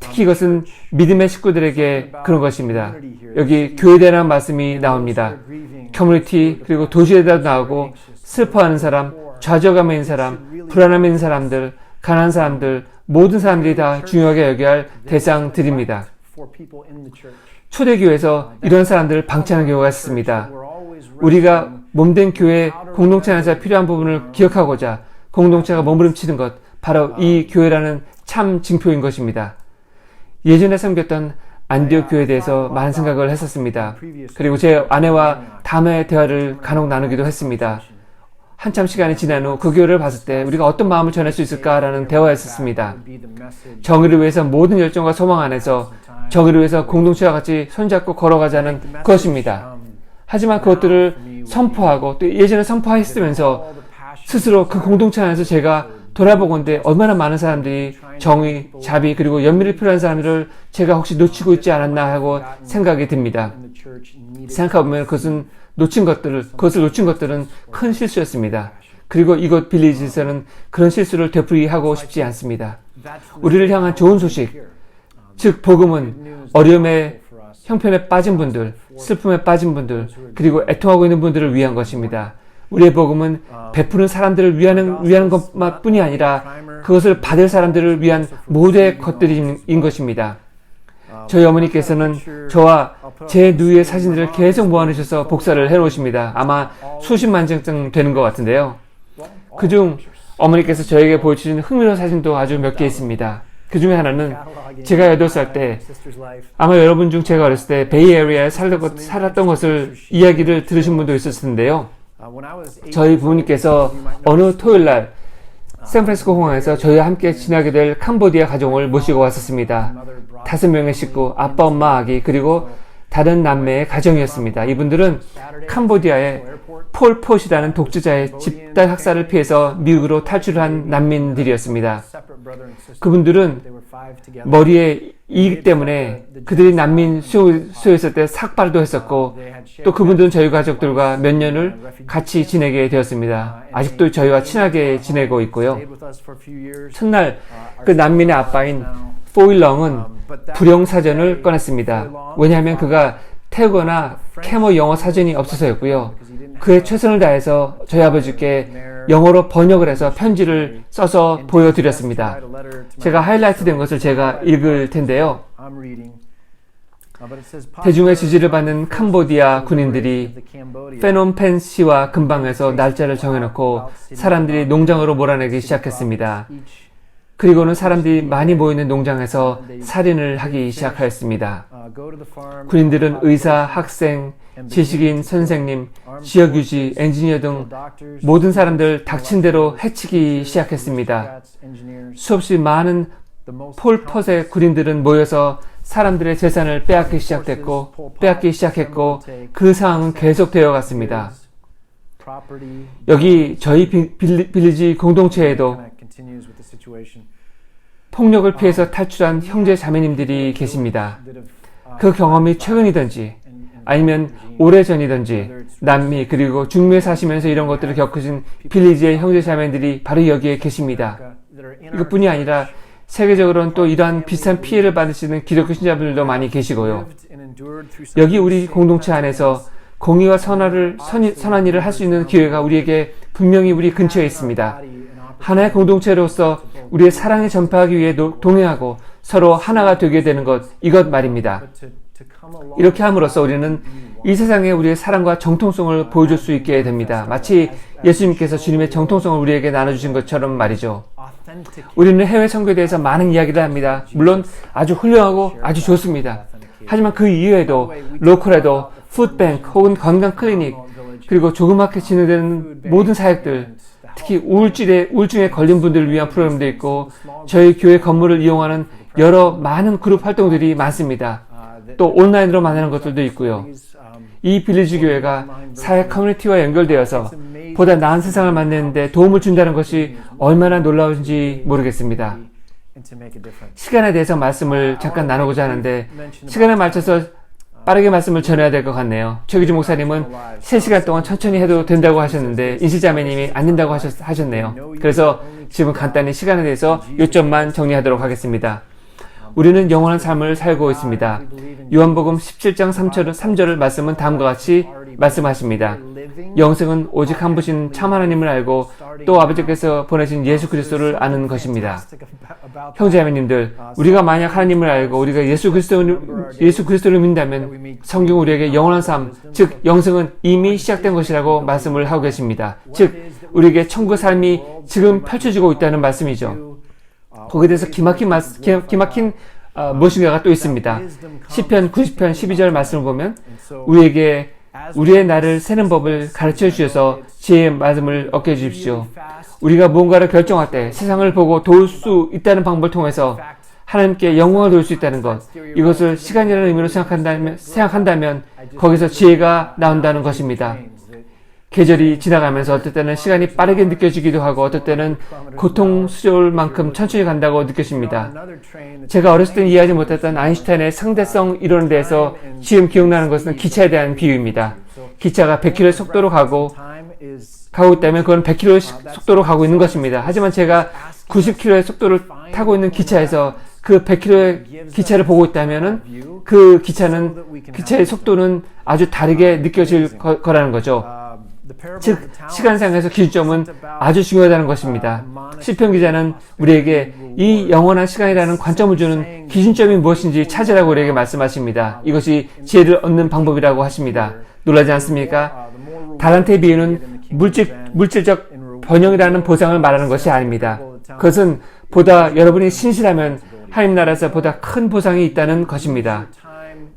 특히 이것은 믿음의 식구들에게 그런 것입니다. 여기 교회에 대한 말씀이 나옵니다. 커뮤니티 그리고 도시에다 나오고 슬퍼하는 사람, 좌절감에 있는 사람, 불안함에 있는 사람들, 가난한 사람들, 모든 사람들이 다 중요하게 여겨야 할 대상들입니다. 초대교회에서 이런 사람들을 방치하는 경우가 있습니다. 우리가 몸된 교회 공동체 안에서 필요한 부분을 기억하고자 공동체가 몸부림치는 것, 바로 이 교회라는 참 징표인 것입니다. 예전에 섬겼던 안디옥 교회에 대해서 많은 생각을 했었습니다. 그리고 제 아내와 다음의 대화를 간혹 나누기도 했습니다. 한참 시간이 지난 후 그 교회를 봤을 때 우리가 어떤 마음을 전할 수 있을까라는 대화였었습니다. 정의를 위해서 모든 열정과 소망 안에서 정의를 위해서 공동체와 같이 손잡고 걸어가자는 것입니다. 하지만 그것들을 선포하고 또 예전에 선포했으면서 스스로 그 공동체 안에서 제가 돌아보건대 얼마나 많은 사람들이 정의, 자비 그리고 연민이 필요한 사람들을 제가 혹시 놓치고 있지 않았나 하고 생각이 듭니다. 생각해보면 그것을 놓친 것들은 큰 실수였습니다. 그리고 이곳 빌리지에서는 그런 실수를 되풀이하고 싶지 않습니다. 우리를 향한 좋은 소식, 즉 복음은 어려움의 형편에 빠진 분들, 슬픔에 빠진 분들, 그리고 애통하고 있는 분들을 위한 것입니다. 우리의 복음은 베푸는 사람들을 위하는 것뿐이 아니라 그것을 받을 사람들을 위한 모두의 것들인 것입니다. 저희 어머니께서는 저와 제 누이의 사진들을 계속 모아놓으셔서 복사를 해놓으십니다. 아마 수십만 장쯤 되는 것 같은데요. 그중 어머니께서 저에게 보여주신 흥미로운 사진도 아주 몇 개 있습니다. 그 중에 하나는 제가 8살 때, 아마 여러분 중 제가 어렸을 때 베이에리아에 살았던 것을 이야기를 들으신 분도 있었을 텐데요. 저희 부모님께서 어느 토요일날 샌프란시스코 공항에서 저희와 함께 지나게 될 캄보디아 가정을 모시고 왔었습니다. 5명의 식구, 아빠, 엄마, 아기, 그리고 다른 남매의 가정이었습니다. 이분들은 캄보디아의 폴 폿이라는 독재자의 집단 학살을 피해서 미국으로 탈출한 난민들이었습니다. 그분들은 머리에 이익 때문에 그들이 난민 수요했을 때 삭발도 했었고 또 그분들은 저희 가족들과 몇 년을 같이 지내게 되었습니다. 아직도 저희와 친하게 지내고 있고요. 첫날 그 난민의 아빠인 포일렁은 불용 사전을 꺼냈습니다. 왜냐하면 그가 태거나 캐머 영어 사전이 없어서였고요. 그의 최선을 다해서 저희 아버지께 영어로 번역을 해서 편지를 써서 보여드렸습니다. 제가 하이라이트 된 것을 제가 읽을 텐데요. 대중의 지지를 받는 캄보디아 군인들이 페놈펜 시와 근방에서 날짜를 정해놓고 사람들이 농장으로 몰아내기 시작했습니다. 그리고는 사람들이 많이 모이는 농장에서 살인을 하기 시작하였습니다. 군인들은 의사, 학생, 지식인, 선생님, 지역유지, 엔지니어 등 모든 사람들 닥친 대로 해치기 시작했습니다. 수없이 많은 폴 폿의 군인들은 모여서 사람들의 재산을 빼앗기 시작했고 그 상황은 계속되어 갔습니다. 여기 저희 빌리지 공동체에도 폭력을 피해서 탈출한 형제 자매님들이 계십니다. 그 경험이 최근이든지 아니면 오래전이든지 남미 그리고 중미에 사시면서 이런 것들을 겪으신 빌리지의 형제 자매들이 바로 여기에 계십니다. 이것뿐이 아니라 세계적으로는 또 이러한 비슷한 피해를 받으시는 기독교 신자분들도 많이 계시고요. 여기 우리 공동체 안에서 공의와 선한 일을 할 수 있는 기회가 우리에게 분명히 우리 근처에 있습니다. 하나의 공동체로서 우리의 사랑을 전파하기 위해 동행하고 서로 하나가 되게 되는 것, 이것 말입니다. 이렇게 함으로써 우리는 이 세상에 우리의 사랑과 정통성을 보여줄 수 있게 됩니다. 마치 예수님께서 주님의 정통성을 우리에게 나눠주신 것처럼 말이죠. 우리는 해외 선교에 대해서 많은 이야기를 합니다. 물론 아주 훌륭하고 아주 좋습니다. 하지만 그 이외에도 로컬에도 푸드뱅크 혹은 건강 클리닉 그리고 조그맣게 진행되는 모든 사역들, 특히 우울증에 걸린 분들을 위한 프로그램도 있고 저희 교회 건물을 이용하는 여러 많은 그룹 활동들이 많습니다. 또 온라인으로 만나는 것들도 있고요. 이 빌리지 교회가 사회 커뮤니티와 연결되어서 보다 나은 세상을 만드는 데 도움을 준다는 것이 얼마나 놀라운지 모르겠습니다. 시간에 대해서 말씀을 잠깐 나누고자 하는데 시간에 맞춰서 빠르게 말씀을 전해야 될 것 같네요. 최기주 목사님은 3시간 동안 천천히 해도 된다고 하셨는데 인실자매님이 안 된다고 하셨네요. 그래서 지금 간단히 시간에 대해서 요점만 정리하도록 하겠습니다. 우리는 영원한 삶을 살고 있습니다. 요한복음 17장 3절을 말씀은 다음과 같이 말씀하십니다. 영생은 오직 한 분이신 참 하나님을 알고 또 아버지께서 보내신 예수 그리스도를 아는 것입니다. 형제자매님들, 우리가 만약 하나님을 알고 우리가 예수 그리스도를 믿는다면 성경 우리에게 영원한 삶, 즉 영생은 이미 시작된 것이라고 말씀을 하고 계십니다. 즉 우리에게 천국의 삶이 지금 펼쳐지고 있다는 말씀이죠. 거기에 대해서 기막힌 무엇인가가 또 있습니다. 시편 90편 12절 말씀을 보면 우리에게 우리의 날을 세는 법을 가르쳐 주셔서 지혜의 말씀을 얻게 해주십시오. 우리가 무언가를 결정할 때 세상을 보고 도울 수 있다는 방법을 통해서 하나님께 영광을 돌릴 수 있다는 것, 이것을 시간이라는 의미로 생각한다면 거기서 지혜가 나온다는 것입니다. 계절이 지나가면서 어떨 때는 시간이 빠르게 느껴지기도 하고 어떨 때는 고통스러울 만큼 천천히 간다고 느껴집니다. 제가 어렸을 때 이해하지 못했던 아인슈타인의 상대성 이론에 대해서 지금 기억나는 것은 기차에 대한 비유입니다. 기차가 100km 속도로 가고 있다면 그건 100km 속도로 가고 있는 것입니다. 하지만 제가 90km의 속도를 타고 있는 기차에서 그 100km의 기차를 보고 있다면은 그 기차의 속도는 아주 다르게 느껴질 거라는 거죠. 즉 시간상에서 기준점은 아주 중요하다는 것입니다. 시편 기자는 우리에게 이 영원한 시간이라는 관점을 주는 기준점이 무엇인지 찾으라고 우리에게 말씀하십니다. 이것이 지혜를 얻는 방법이라고 하십니다. 놀라지 않습니까? 달란트의 비유는 물질적 번영이라는 보상을 말하는 것이 아닙니다. 그것은 보다 여러분이 신실하면 하나님 나라에서 보다 큰 보상이 있다는 것입니다.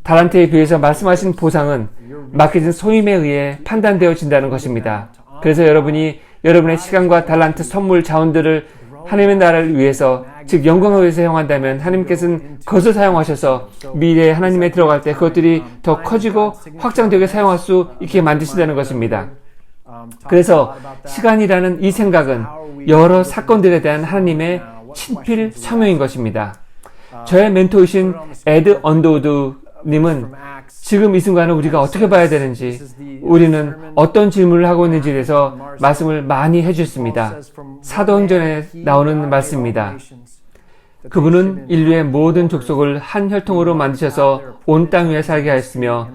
달란트에 비해서 말씀하신 보상은 맡겨진 소임에 의해 판단되어진다는 것입니다. 그래서 여러분이 여러분의 시간과 달란트, 선물, 자원들을 하나님의 나라를 위해서, 즉 영광을 위해서 사용한다면 하나님께서는 그것을 사용하셔서 미래에 하나님에 들어갈 때 그것들이 더 커지고 확장되게 사용할 수 있게 만드신다는 것입니다. 그래서 시간이라는 이 생각은 여러 사건들에 대한 하나님의 친필 서명인 것입니다. 저의 멘토이신 에드 언더우드 님은 지금 이 순간을 우리가 어떻게 봐야 되는지, 우리는 어떤 질문을 하고 있는지에 대해서 말씀을 많이 해주셨습니다. 사도행전에 나오는 말씀입니다. 그분은 인류의 모든 족속을 한 혈통으로 만드셔서 온 땅 위에 살게 하였으며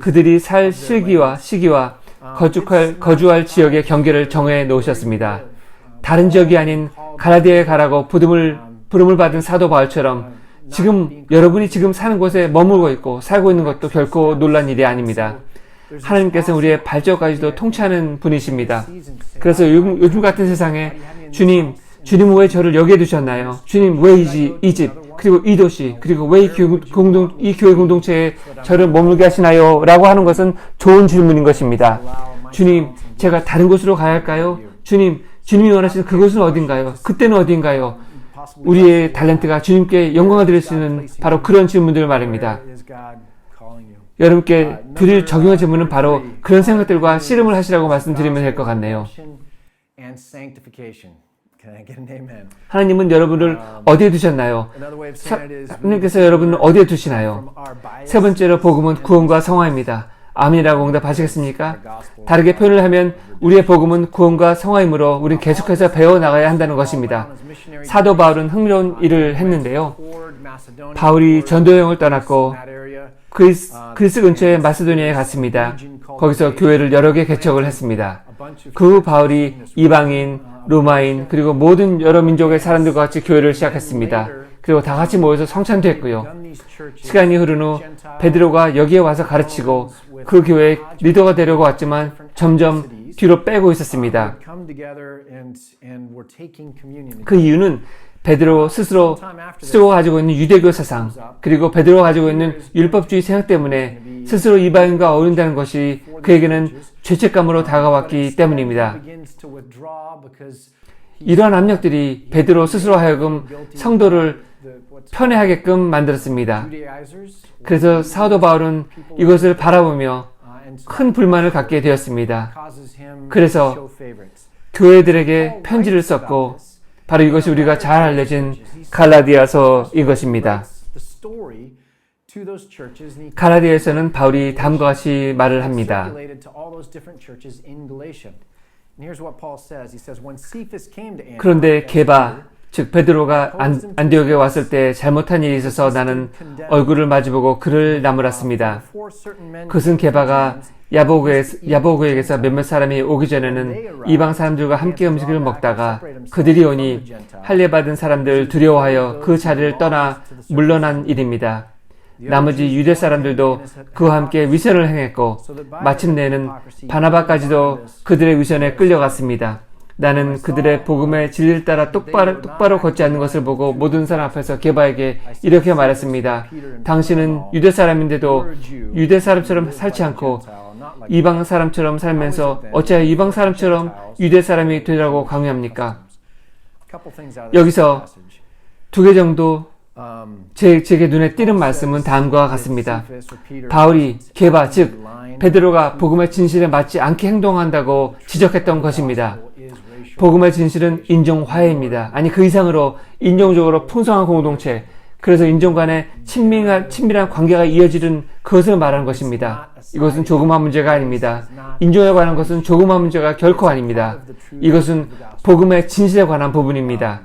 그들이 살 시기와 거주할 지역의 경계를 정해 놓으셨습니다. 다른 지역이 아닌 갈라디아에 가라고 부름을 받은 사도 바울처럼 지금 여러분이 지금 사는 곳에 머물고 있고 살고 있는 것도 결코 놀란 일이 아닙니다. 하나님께서 우리의 발전까지도 통치하는 분이십니다. 그래서 요즘 같은 세상에 주님 왜 저를 여기에 두셨나요? 주님 왜 이 집 그리고 이 도시 그리고 왜 이 교회 공동체에 저를 머물게 하시나요? 라고 하는 것은 좋은 질문인 것입니다. 주님 제가 다른 곳으로 가야 할까요? 주님이 원하시는 그곳은 어딘가요? 그때는 어딘가요? 우리의 탤런트가 주님께 영광을 드릴 수 있는 바로 그런 질문들 말입니다. 여러분께 드릴 적용의 질문은 바로 그런 생각들과 씨름을 하시라고 말씀드리면 될 것 같네요. 하나님은 여러분을 어디에 두셨나요? 하나님께서 여러분을 어디에 두시나요? 세 번째로 복음은 구원과 성화입니다. 아멘이라고 응답하시겠습니까? 다르게 표현을 하면 우리의 복음은 구원과 성화이므로 우린 계속해서 배워나가야 한다는 것입니다. 사도 바울은 흥미로운 일을 했는데요. 바울이 전도 여행을 떠났고 그리스 근처의 마세도니아에 갔습니다. 거기서 교회를 여러 개 개척을 했습니다. 그 후 바울이 이방인, 로마인, 그리고 모든 여러 민족의 사람들과 같이 교회를 시작했습니다. 그리고 다 같이 모여서 성찬도 했고요. 시간이 흐른 후 베드로가 여기에 와서 가르치고 그 교회의 리더가 되려고 왔지만 점점 뒤로 빼고 있었습니다. 그 이유는 베드로 스스로가 가지고 있는 유대교 사상, 그리고 베드로가 가지고 있는 율법주의 생각 때문에 스스로 이방인과 어울린다는 것이 그에게는 죄책감으로 다가왔기 때문입니다. 이러한 압력들이 베드로 스스로 하여금 성도를 편애하게끔 만들었습니다. 그래서 사도 바울은 이것을 바라보며 큰 불만을 갖게 되었습니다. 그래서 교회들에게 편지를 썼고 바로 이것이 우리가 잘 알려진 갈라디아서인 것입니다. 갈라디아에서는 바울이 다음과 같이 말을 합니다. 그런데 게바, 즉 베드로가 안디옥에 왔을 때 잘못한 일이 있어서 나는 얼굴을 마주보고 그를 나무랐습니다. 그것은 게바가 야보고에게서 몇몇 사람이 오기 전에는 이방 사람들과 함께 음식을 먹다가 그들이 오니 할례받은 사람들 두려워하여 그 자리를 떠나 물러난 일입니다. 나머지 유대 사람들도 그와 함께 위선을 행했고 마침내는 바나바까지도 그들의 위선에 끌려갔습니다. 나는 그들의 복음의 진리를 따라 똑바로 걷지 않는 것을 보고 모든 사람 앞에서 게바에게 이렇게 말했습니다. 당신은 유대 사람인데도 유대 사람처럼 살지 않고 이방 사람처럼 살면서 어찌하여 이방 사람처럼 유대 사람이 되라고 강요합니까? 여기서 두 개 정도 제게 눈에 띄는 말씀은 다음과 같습니다. 바울이 게바, 즉 베드로가 복음의 진실에 맞지 않게 행동한다고 지적했던 것입니다. 복음의 진실은 인종화해입니다. 아니 그 이상으로 인종적으로 풍성한 공동체, 그래서 인종 간의 친밀한 관계가 이어지는 그것을 말하는 것입니다. 이것은 조그마한 문제가 아닙니다. 인종에 관한 것은 조그마한 문제가 결코 아닙니다. 이것은 복음의 진실에 관한 부분입니다.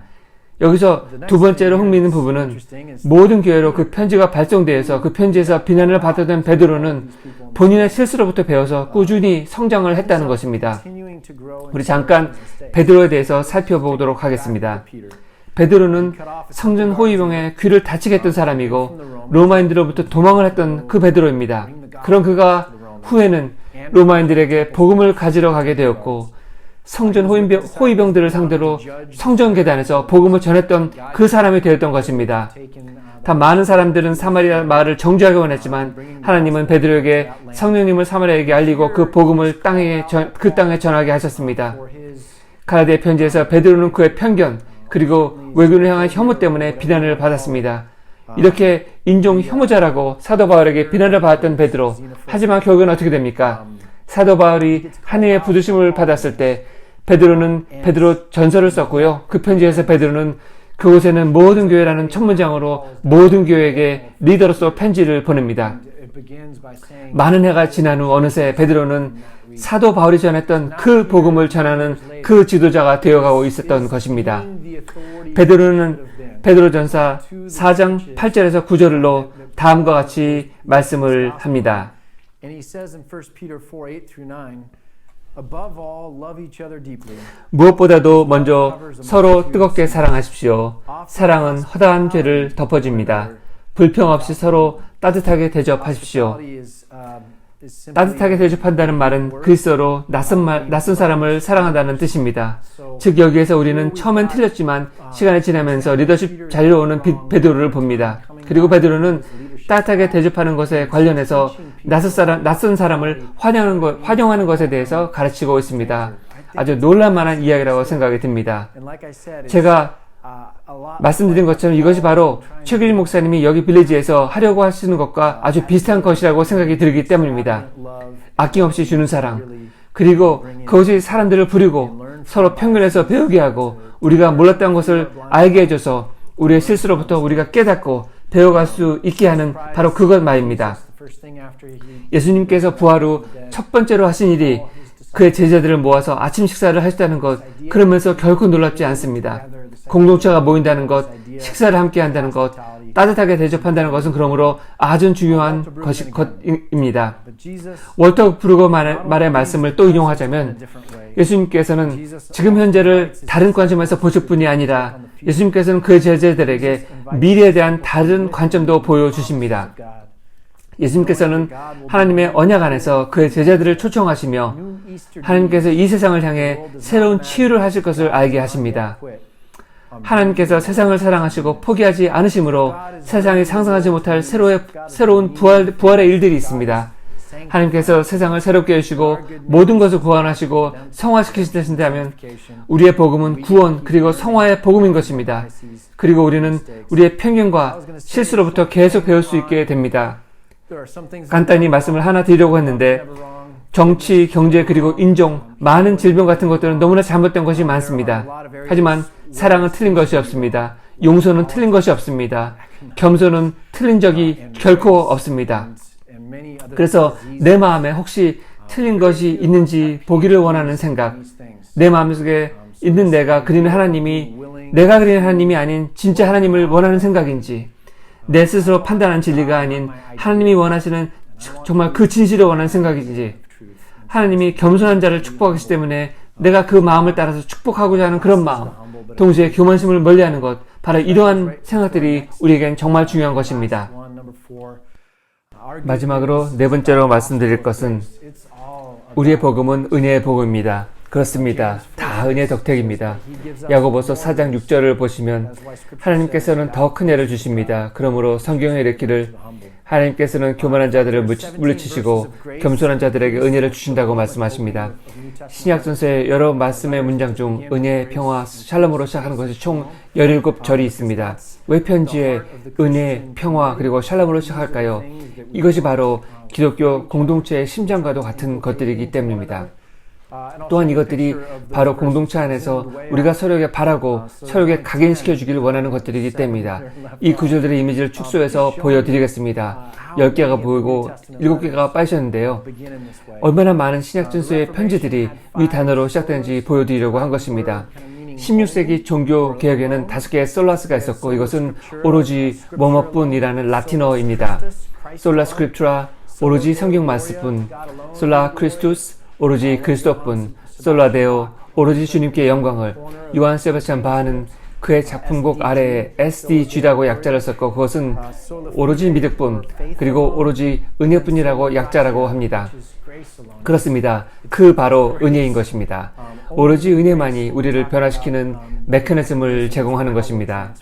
여기서 두 번째로 흥미있는 부분은 모든 교회로 그 편지가 발송되어서 그 편지에서 비난을 받았던 베드로는 본인의 실수로부터 배워서 꾸준히 성장을 했다는 것입니다. 우리 잠깐 베드로에 대해서 살펴보도록 하겠습니다. 베드로는 성전 호위병의 귀를 다치게 했던 사람이고 로마인들로부터 도망을 했던 그 베드로입니다. 그런 그가 후에는 로마인들에게 복음을 가지러 가게 되었고 성전 호위병들을 상대로 성전 계단에서 복음을 전했던 그 사람이 되었던 것입니다. 다 많은 사람들은 사마리아 마을을 정죄하기 원했지만 하나님은 베드로에게 성령님을 사마리아에게 알리고 그 복음을 그 땅에 전하게 하셨습니다. 갈라디아 편지에서 베드로는 그의 편견 그리고 외교를 향한 혐오 때문에 비난을 받았습니다. 이렇게 인종 혐오자라고 사도 바울에게 비난을 받았던 베드로, 하지만 결국은 어떻게 됩니까? 사도 바울이 하나님의 부르심을 받았을 때 베드로는 베드로 전서를 썼고요. 그 편지에서 베드로는 그곳에는 모든 교회라는 첫 문장으로 모든 교회에게 리더로서 편지를 보냅니다. 많은 해가 지난 후 어느새 베드로는 사도 바울이 전했던 그 복음을 전하는 그 지도자가 되어가고 있었던 것입니다. 베드로는 베드로전서 4장 8절에서 9절로 다음과 같이 말씀을 합니다. 무엇보다도 먼저 서로 뜨겁게 사랑하십시오. 사랑은 허다한 죄를 덮어줍니다. 불평 없이 서로 따뜻하게 대접하십시오. 따뜻하게 대접한다는 말은 그리스도로 낯선 사람을 사랑한다는 뜻입니다. 즉 여기에서 우리는 처음엔 틀렸지만 시간이 지나면서 리더십 자리로 오는 베드로를 봅니다. 그리고 베드로는 따뜻하게 대접하는 것에 관련해서 낯선 사람을 환영하는 것에 대해서 가르치고 있습니다. 아주 놀랄만한 이야기라고 생각이 듭니다. 제가 말씀드린 것처럼 이것이 바로 최규리 목사님이 여기 빌리지에서 하려고 하시는 것과 아주 비슷한 것이라고 생각이 들기 때문입니다. 아낌없이 주는 사랑, 그리고 그것이 사람들을 부리고 서로 평균해서 배우게 하고 우리가 몰랐던 것을 알게 해줘서 우리의 실수로부터 우리가 깨닫고 배워갈 수 있게 하는 바로 그것 말입니다. 예수님께서 부활 후 첫 번째로 하신 일이 그의 제자들을 모아서 아침 식사를 하셨다는 것, 그러면서 결코 놀랍지 않습니다. 공동체가 모인다는 것, 식사를 함께 한다는 것, 따뜻하게 대접한다는 것은 그러므로 아주 중요한 것입니다. 월터 브루거만의 말씀을 또 인용하자면 예수님께서는 지금 현재를 다른 관점에서 보실 뿐이 아니라 예수님께서는 그 제자들에게 미래에 대한 다른 관점도 보여주십니다. 예수님께서는 하나님의 언약 안에서 그의 제자들을 초청하시며 하나님께서 이 세상을 향해 새로운 치유를 하실 것을 알게 하십니다. 하나님께서 세상을 사랑하시고 포기하지 않으심으로 세상이 상상하지 못할 새로운 부활의 일들이 있습니다. 하나님께서 세상을 새롭게 해주시고 모든 것을 구원하시고 성화시키신다면 우리의 복음은 구원 그리고 성화의 복음인 것입니다. 그리고 우리는 우리의 편견과 실수로부터 계속 배울 수 있게 됩니다. 간단히 말씀을 하나 드리려고 했는데 정치, 경제, 그리고 인종, 많은 질병 같은 것들은 너무나 잘못된 것이 많습니다. 하지만 사랑은 틀린 것이 없습니다. 용서는 틀린 것이 없습니다. 겸손은 틀린 적이 결코 없습니다. 그래서 내 마음에 혹시 틀린 것이 있는지 보기를 원하는 생각, 내 마음속에 있는 내가 그리는 하나님이 아닌 진짜 하나님을 원하는 생각인지, 내 스스로 판단한 진리가 아닌 하나님이 원하시는 정말 그 진실을 원하는 생각인지, 하나님이 겸손한 자를 축복하시기 때문에 내가 그 마음을 따라서 축복하고자 하는 그런 마음, 동시에 교만심을 멀리하는 것, 바로 이러한 생각들이 우리에겐 정말 중요한 것입니다. 마지막으로 네 번째로 말씀드릴 것은 우리의 복음은 은혜의 복음입니다. 그렇습니다. 다 은혜의 덕택입니다. 야고보서 4장 6절을 보시면 하나님께서는 더 큰 애를 주십니다. 그러므로 성경에 이르기를 하나님께서는 교만한 자들을 물리치시고 겸손한 자들에게 은혜를 주신다고 말씀하십니다. 신약전서의 여러 말씀의 문장 중 은혜, 평화, 샬롬으로 시작하는 것이 총 17절이 있습니다. 왜 편지에 은혜, 평화, 그리고 샬롬으로 시작할까요? 이것이 바로 기독교 공동체의 심장과도 같은 것들이기 때문입니다. 또한 이것들이 바로 공동체 안에서 우리가 서로에게 바라고 서로에게 각인시켜 주기를 원하는 것들이기 때문입니다. 이 구절들의 이미지를 축소해서 보여드리겠습니다. 10개가 보이고 7개가 빠지셨는데요. 얼마나 많은 신약전서의 편지들이 이 단어로 시작되는지 보여드리려고 한 것입니다. 16세기 종교 개혁에는 5개의 솔라스가 있었고 이것은 오로지 뭐뭐뿐이라는 라틴어입니다. 솔라 스크립투라, 오로지 성경 말씀뿐, 솔라 크리스투스, 오로지 그리스도뿐, 솔라데오, 오로지 주님께 영광을. 요한 세바스찬 바하는 그의 작품곡 아래에 SDG라고 약자를 썼고 그것은 오로지 믿음뿐, 그리고 오로지 은혜뿐이라고 약자라고 합니다. 그렇습니다. 그 바로 은혜인 것입니다. 오로지 은혜만이 우리를 변화시키는 메커니즘을 제공하는 것입니다.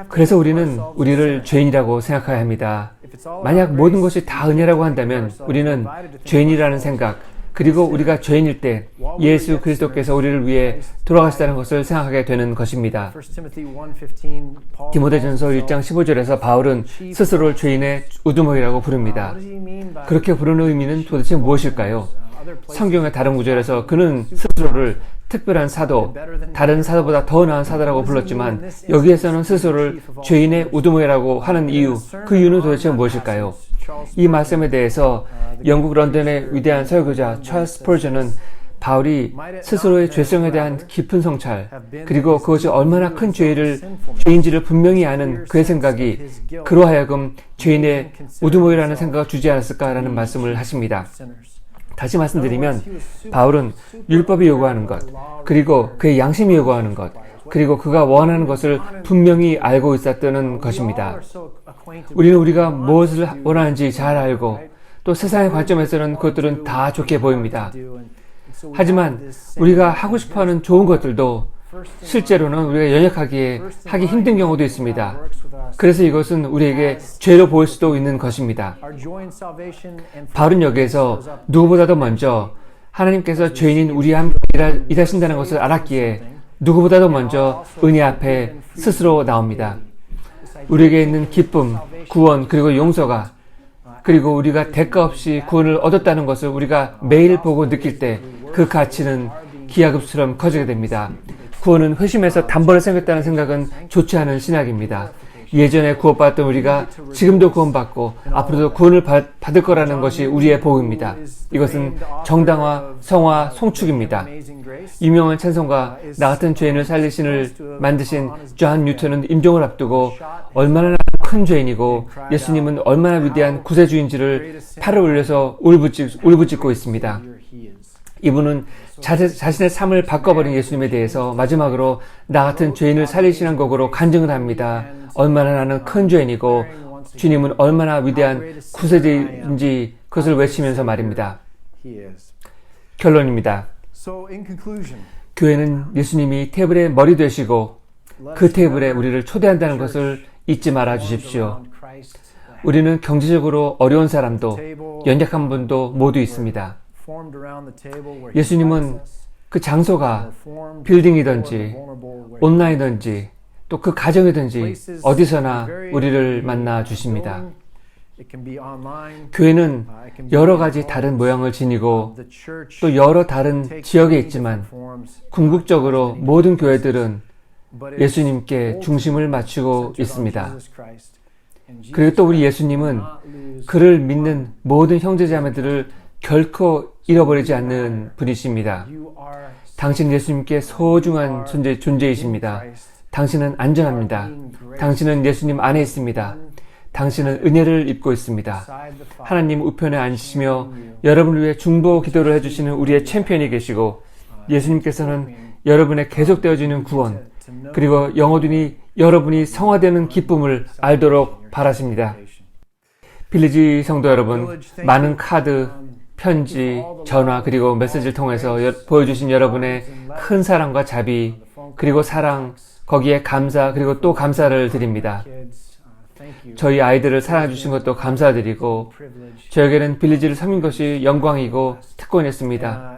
그래서 우리는 우리를 죄인이라고 생각해야 합니다. 만약 모든 것이 다 은혜라고 한다면 우리는 죄인이라는 생각, 그리고 우리가 죄인일 때 예수 그리스도께서 우리를 위해 돌아가시다는 것을 생각하게 되는 것입니다. 디모데전서 1장 15절에서 바울은 스스로를 죄인의 우두머리라고 부릅니다. 그렇게 부르는 의미는 도대체 무엇일까요? 성경의 다른 구절에서 그는 스스로를 특별한 사도, 다른 사도보다 더 나은 사도라고 불렀지만 여기에서는 스스로를 죄인의 우두머리라고 하는 이유, 그 이유는 도대체 무엇일까요? 이 말씀에 대해서 영국 런던의 위대한 설교자 찰스 스펄전은 바울이 스스로의 죄성에 대한 깊은 성찰, 그리고 그것이 얼마나 큰 죄인지를 분명히 아는 그의 생각이 그로 하여금 죄인의 우두머리라는 생각을 주지 않았을까라는 말씀을 하십니다. 다시 말씀드리면 바울은 율법이 요구하는 것, 그리고 그의 양심이 요구하는 것, 그리고 그가 원하는 것을 분명히 알고 있었다는 것입니다. 우리는 우리가 무엇을 원하는지 잘 알고 또 세상의 관점에서는 그것들은 다 좋게 보입니다. 하지만 우리가 하고 싶어하는 좋은 것들도 실제로는 우리가 연약하기에 하기 힘든 경우도 있습니다. 그래서 이것은 우리에게 죄로 보일 수도 있는 것입니다. 바울은 여기에서 누구보다도 먼저 하나님께서 죄인인 우리와 함께 일하신다는 것을 알았기에 누구보다도 먼저 은혜 앞에 스스로 나옵니다. 우리에게 있는 기쁨, 구원, 그리고 용서가, 그리고 우리가 대가 없이 구원을 얻었다는 것을 우리가 매일 보고 느낄 때 그 가치는 기하급수처럼 커지게 됩니다. 구원은 회심해서 단번에 생겼다는 생각은 좋지 않은 신학입니다. 예전에 구원받았던 우리가 지금도 구원받고 앞으로도 구원을 받을 거라는 것이 우리의 복입니다. 이것은 정당화, 성화, 송축입니다. 유명한 찬송가 나 같은 죄인을 만드신 존 뉴턴은 임종을 앞두고 얼마나 큰 죄인이고 예수님은 얼마나 위대한 구세주인지를 팔을 올려서 울부짖고 있습니다. 이분은 자신의 삶을 바꿔버린 예수님에 대해서 마지막으로 나 같은 죄인을 살리시는 곡으로 간증을 합니다. 얼마나 나는 큰 죄인이고 주님은 얼마나 위대한 구세주인지 그것을 외치면서 말입니다. 결론입니다. 교회는 예수님이 테이블의 머리 되시고 그 테이블에 우리를 초대한다는 것을 잊지 말아 주십시오. 우리는 경제적으로 어려운 사람도 연약한 분도 모두 있습니다. 예수님은 그 장소가 빌딩이든지 온라인이든지 또 그 가정이든지 어디서나 우리를 만나 주십니다. 교회는 여러 가지 다른 모양을 지니고 또 여러 다른 지역에 있지만 궁극적으로 모든 교회들은 예수님께 중심을 맞추고 있습니다. 그리고 또 우리 예수님은 그를 믿는 모든 형제자매들을 결코 잃어버리지 않는 분이십니다. 당신 예수님께 소중한 존재이십니다. 당신은 안전합니다. 당신은 예수님 안에 있습니다. 당신은 은혜를 입고 있습니다. 하나님 우편에 앉으시며 여러분을 위해 중보 기도를 해주시는 우리의 챔피언이 계시고 예수님께서는 여러분의 계속되어지는 구원 그리고 영원히 여러분이 성화되는 기쁨을 알도록 바라십니다. 빌리지 성도 여러분, 많은 카드, 편지, 전화 그리고 메시지를 통해서 보여주신 여러분의 큰 사랑과 자비 그리고 사랑 거기에 감사 그리고 또 감사를 드립니다. 저희 아이들을 사랑해 주신 것도 감사드리고 저에게는 빌리지를 섬긴 것이 영광이고 특권이었습니다.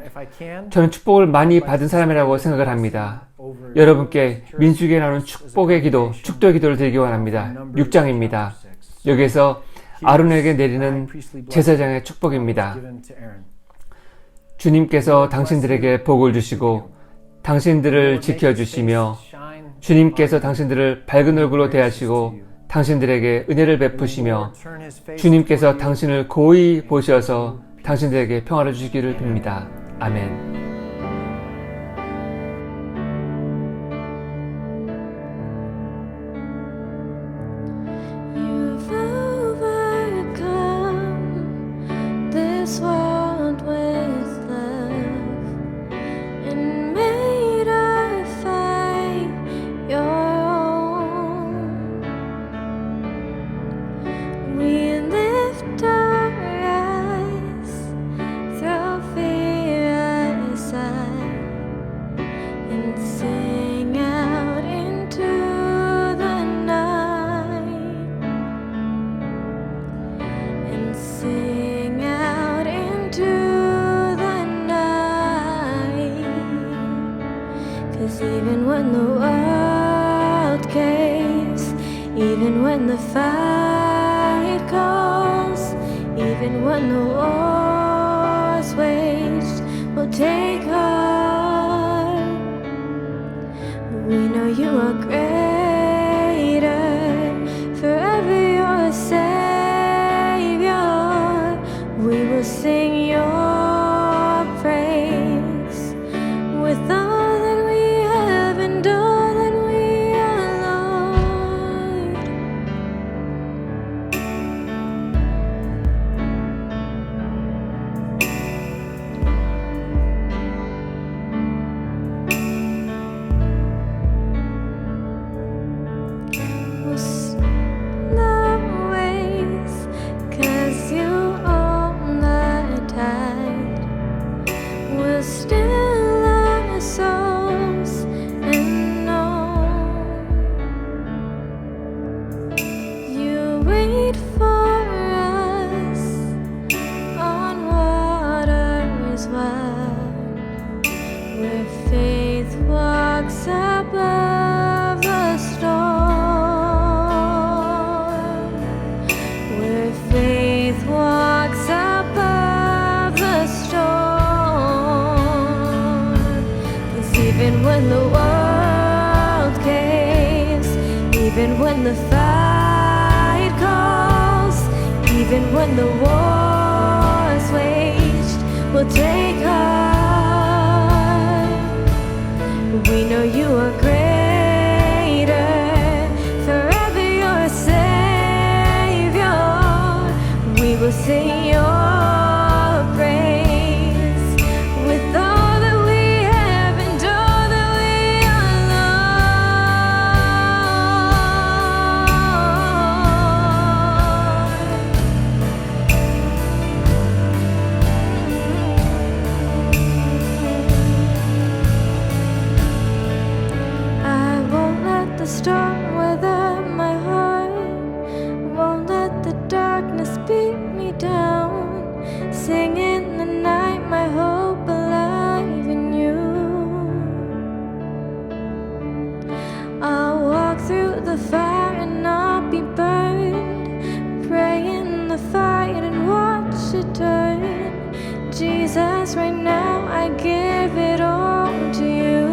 저는 축복을 많이 받은 사람이라고 생각을 합니다. 여러분께 민수기에 나오는 축복의 기도, 축도의 기도를 드리기 원합니다. 6장입니다. 여기에서 아론에게 내리는 제사장의 축복입니다. 주님께서 당신들에게 복을 주시고 당신들을 지켜주시며 주님께서 당신들을 밝은 얼굴로 대하시고 당신들에게 은혜를 베푸시며 주님께서 당신을 고이 보셔서 당신들에게 평화를 주시기를 빕니다. 아멘. You've overcome this world with love and made our fight your own. We lift our eyes through fear as even when the fight calls, even when the war's waged, we'll take heart. We know you are greater, forever you're a Savior. We will sing your praise with all that we have and all that we are, Lord. We'll slow ways, 'cause you own the tide. We'll still our souls and know you wait for us on waters wide, where faith walks above the storm, where faith walks above the storm. 'Cause even when the world caves, even when the fight calls, even when the war's waged, we'll take heart. We know you are greater, forever you're a Savior. We will sing your praise with all that we have and all that we are, I won't let the storm weather my heart, won't let the darkness beat me down. Sing in the night my hope alive in you. I'll walk through the fire and not be burned, pray in the fight and watch it turn. Jesus, right now I give it all to you.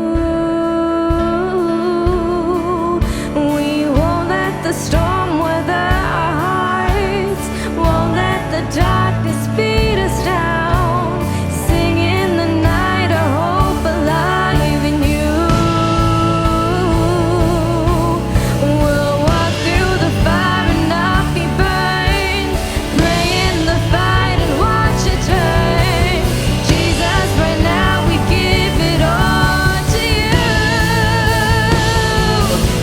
We won't let the storm weather our hearts, won't let the darkness beat us down. Sing in the night a hope alive in you. We'll walk through the fire and not be burned, pray in the fight and watch it turn. Jesus, right now we give it all to you.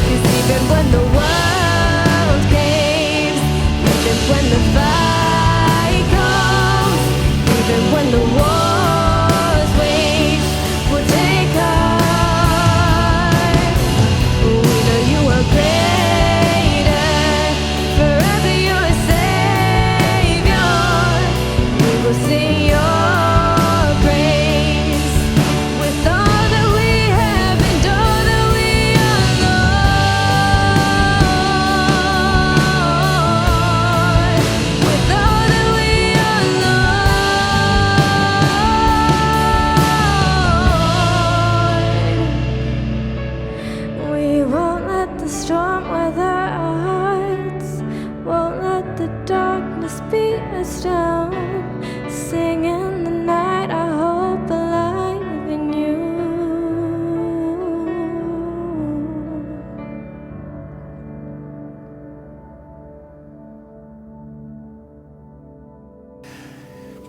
'Cause even when the world caves, even when the fight comes, even when the war's waged, we'll take heart. We know you are greater, forever you're a Savior. We will sing your praise with all that we have and all that we are, Lord. With all that we are, Lord. We won't let the storm weather our hearts, won't let the darkness beat us down. Sing in the night our hope alive in you.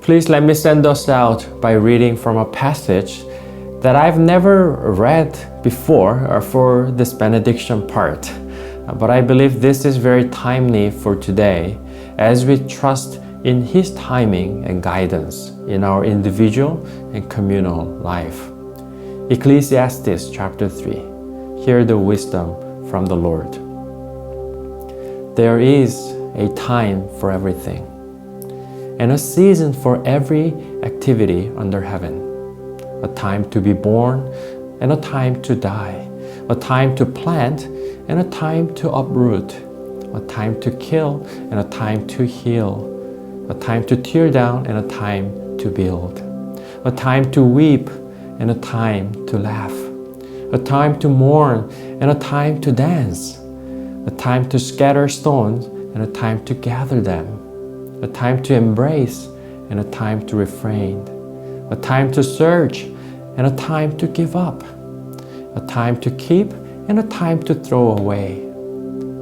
Please let me send us out by reading from a passage that I've never read before for this benediction part. But I believe this is very timely for today as we trust in His timing and guidance in our individual and communal life. Ecclesiastes chapter 3. Hear the wisdom from the Lord. There is a time for everything, and a season for every activity under heaven. A time to be born and a time to die. A time to plant and a time to uproot. a time to kill and a time to heal, a time to tear down and a time to build, a time to weep and a time to laugh, a time to mourn and a time to dance, a time to scatter stones and a time to gather them, a time to embrace and a time to refrain, a time to search and a time to give up, a time to keep and a time to throw away,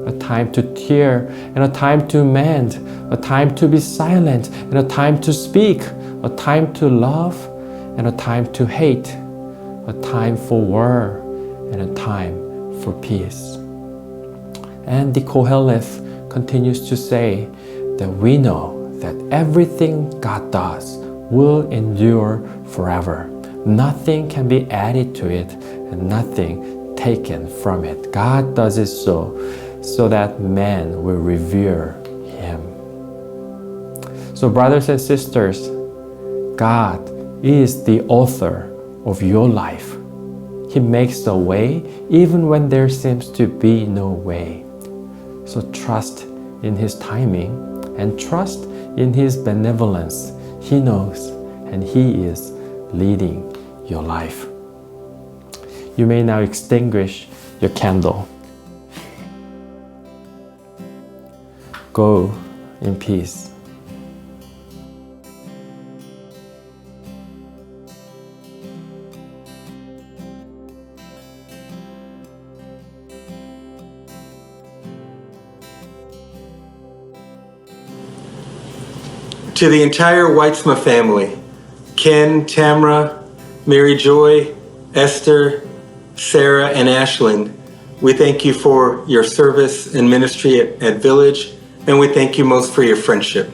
a time to tear and a time to mend, a time to be silent and a time to speak, a time to love and a time to hate, a time for war and a time for peace. And the Koheleth continues to say that we know that everything God does will endure forever. Nothing can be added to it and nothing taken from it. God does it so that man will revere Him. So brothers and sisters, God is the author of your life. He makes a way even when there seems to be no way. So trust in His timing and trust in His benevolence. He knows and He is leading your life. You may now extinguish your candle. Go in peace. To the entire Weitzma family, Ken, Tamra, Mary Joy, Esther, Sarah, and Ashlyn, we thank you for your service and ministry at Village, and we thank you most for your friendship.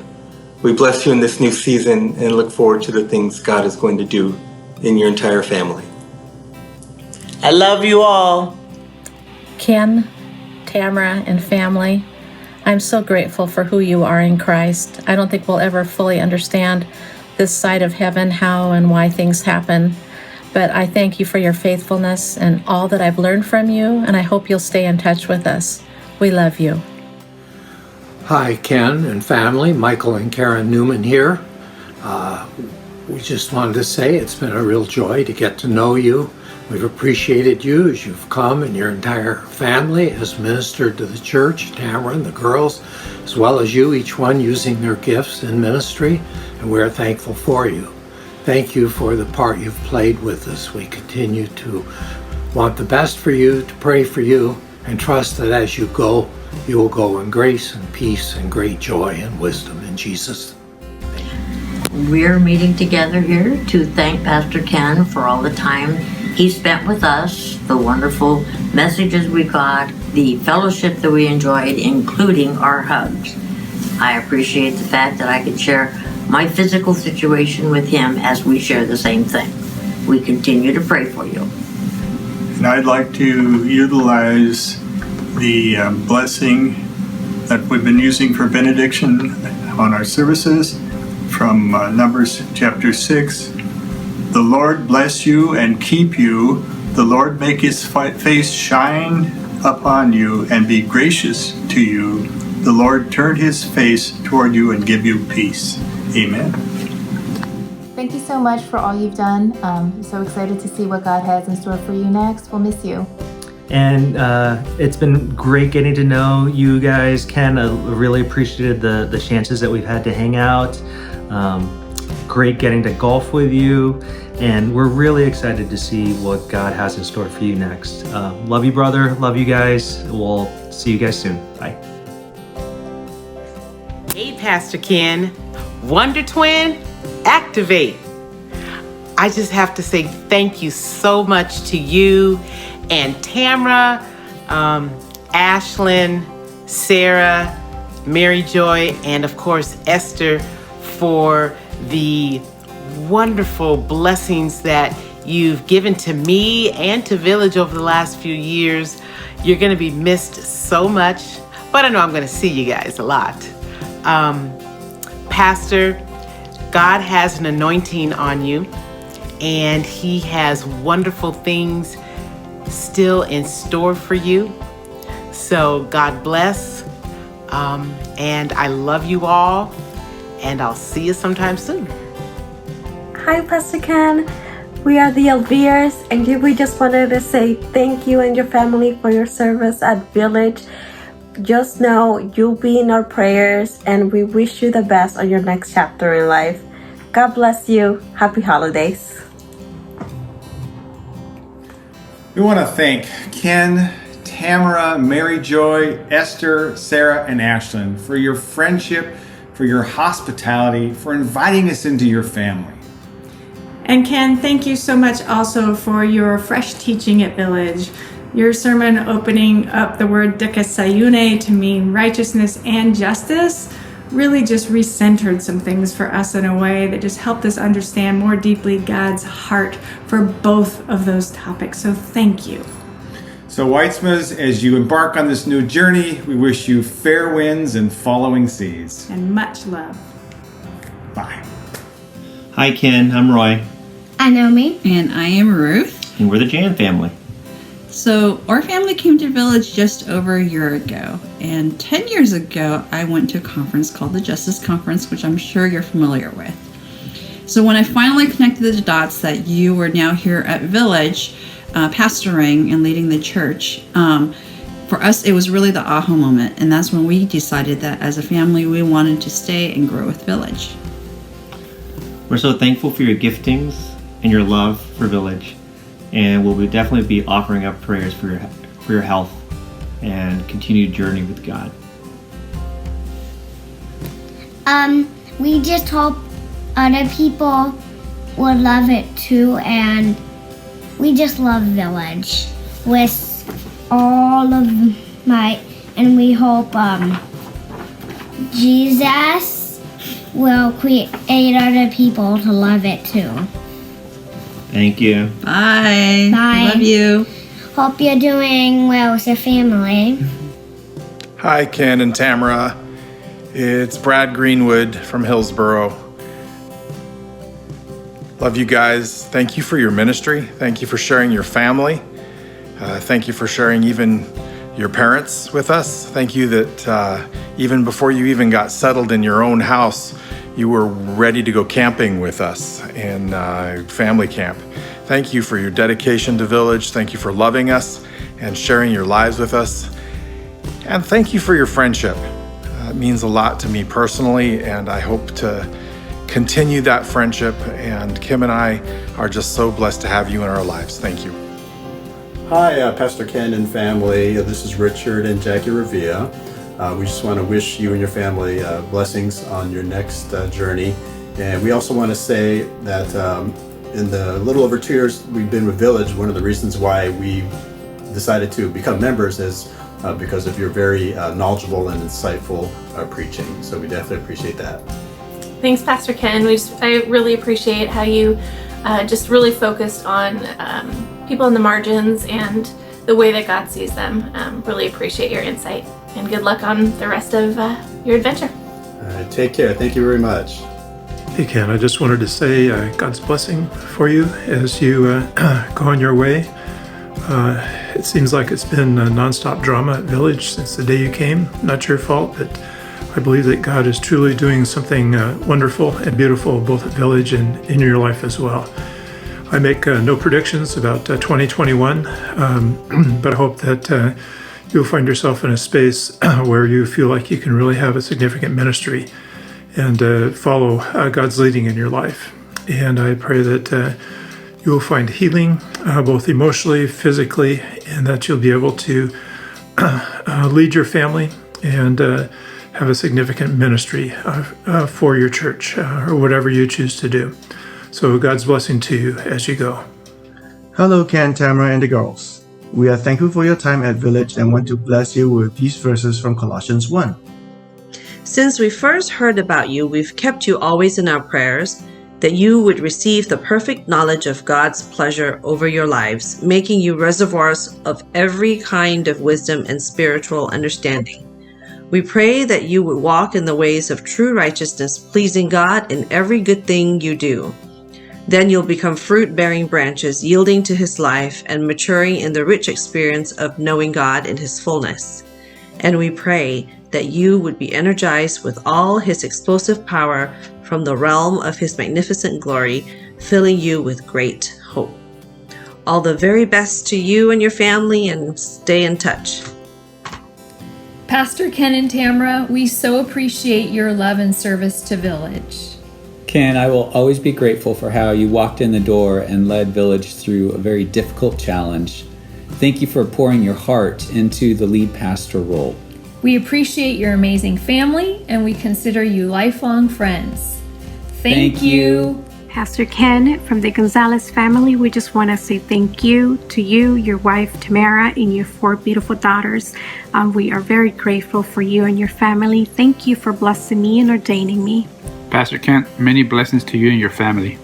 We bless you in this new season and look forward to the things God is going to do in your entire family. I love you all. Ken, Tamara, and family, I'm so grateful for who you are in Christ. I don't think we'll ever fully understand this side of heaven, how and why things happen. But I thank you for your faithfulness and all that I've learned from you, and I hope you'll stay in touch with us. We love you. Hi, Ken and family. Michael and Karen Newman here. We just wanted to say it's been a real joy to get to know you. We've appreciated you as you've come, and your entire family has ministered to the church, Tamara and the girls, as well as you, each one using their gifts in ministry, and we're thankful for you. Thank you for the part you've played with us. We continue to want the best for you, to pray for you, and trust that as you go, you will go in grace and peace and great joy and wisdom in Jesus. We're meeting together here to thank Pastor Ken for all the time he spent with us, the wonderful messages we got, the fellowship that we enjoyed, including our hugs. I appreciate the fact that I could share my physical situation with him as we share the same thing. We continue to pray for you. And I'd like to utilize the blessing that we've been using for benediction on our services from Numbers chapter 6. The Lord bless you and keep you. The Lord make His face shine upon you and be gracious to you. The Lord turn His face toward you and give you peace. Amen. Thank you so much for all you've done. I'm so excited to see what God has in store for you next. We'll miss you. And it's been great getting to know you guys. Ken, I really appreciated the chances that we've had to hang out. Great getting to golf with you. And we're really excited to see what God has in store for you next. Love you, brother. Love you guys. We'll see you guys soon. Bye. Hey, Pastor Ken. Wonder Twin, activate. I just have to say thank you so much to you and Tamra, Ashlyn, Sarah, Mary Joy, and of course Esther for the wonderful blessings that you've given to me and to Village over the last few years. You're going to be missed so much, but I know I'm going to see you guys a lot. Pastor, God has an anointing on you, and He has wonderful things still in store for you. So God bless. And I love you all, and I'll see you sometime soon. Hi, Pastor Ken. We are the Elviers, and we just wanted to say thank you and your family for your service at Village. Just know you'll be in our prayers, and we wish you the best on your next chapter in life. God bless you. Happy holidays. We want to thank Ken, Tamara, Mary Joy, Esther, Sarah, and Ashlyn for your friendship, for your hospitality, for inviting us into your family. And Ken, thank you so much also for your fresh teaching at Village. Your sermon opening up the word dikasayune to mean righteousness and justice really just recentered some things for us in a way that just helped us understand more deeply God's heart for both of those topics. So thank you. So Weitzmas, as you embark on this new journey, we wish you fair winds and following seas. And much love. Bye. Hi Ken, I'm Roy. I'm Naomi. And I am Ruth. And we're the Jan family. So our family came to Village just over a year ago. And 10 years ago, I went to a conference called the Justice Conference, which I'm sure you're familiar with. So when I finally connected the dots that you were now here at Village, pastoring and leading the church, for us, it was really the aha moment. And that's when we decided that as a family, we wanted to stay and grow with Village. We're so thankful for your giftings and your love for Village, and we'll definitely be offering up prayers for your health and continued journey with God. We just hope other people will love it too, and we just love Village with all of my, and we hope Jesus will create other people to love it too. Thank you. Bye. Bye. Love you. Hope you're doing well with your family. Hi, Ken and Tamara. It's Brad Greenwood from Hillsboro. Love you guys. Thank you for your ministry. Thank you for sharing your family. Thank you for sharing even your parents with us. Thank you that even before you even got settled in your own house, you were ready to go camping with us in family camp. Thank you for your dedication to Village. Thank you for loving us and sharing your lives with us. And thank you for your friendship. It means a lot to me personally, and I hope to continue that friendship. And Kim and I are just so blessed to have you in our lives. Thank you. Hi, Pastor Ken and family. This is Richard and Jackie Revilla. We just want to wish you and your family blessings on your next journey. And we also want to say that in the little over 2 years we've been with Village, one of the reasons why we decided to become members is because of your very knowledgeable and insightful preaching. So we definitely appreciate that. Thanks, Pastor Ken. I really appreciate how you just really focused on people in the margins and the way that God sees them. Really appreciate your insight, and good luck on the rest of your adventure. All right, take care. Thank you very much. Hey Ken, I just wanted to say God's blessing for you as you go on your way. It seems like it's been a nonstop drama at Village since the day you came. Not your fault, but I believe that God is truly doing something wonderful and beautiful both at Village and in your life as well. I make no predictions about 2021, but I hope that you'll find yourself in a space where you feel like you can really have a significant ministry and follow God's leading in your life. And I pray that you will find healing both emotionally, physically, and that you'll be able to lead your family and have a significant ministry for your church or whatever you choose to do. So God's blessing to you as you go. Hello, Ken, Tamara, and the girls. We are thankful for your time at Village and want to bless you with these verses from Colossians 1. Since we first heard about you, we've kept you always in our prayers, that you would receive the perfect knowledge of God's pleasure over your lives, making you reservoirs of every kind of wisdom and spiritual understanding. We pray that you would walk in the ways of true righteousness, pleasing God in every good thing you do. Then you'll become fruit-bearing branches, yielding to His life and maturing in the rich experience of knowing God in His fullness. and we pray that you would be energized with all his explosive power from the realm of his magnificent glory, filling you with great hope. All the very best to you and your family, and stay in touch. Pastor Ken and Tamara, we so appreciate your love and service to Village. Ken, I will always be grateful for how you walked in the door and led Village through a very difficult challenge. Thank you for pouring your heart into the lead pastor role. We appreciate your amazing family, and we consider you lifelong friends. Thank you. Pastor Ken, from the Gonzalez family, we just want to say thank you to you, your wife Tamara, and your 4 beautiful daughters. We are very grateful for you and your family. Thank you for blessing me and ordaining me. Pastor Ken, many blessings to you and your family.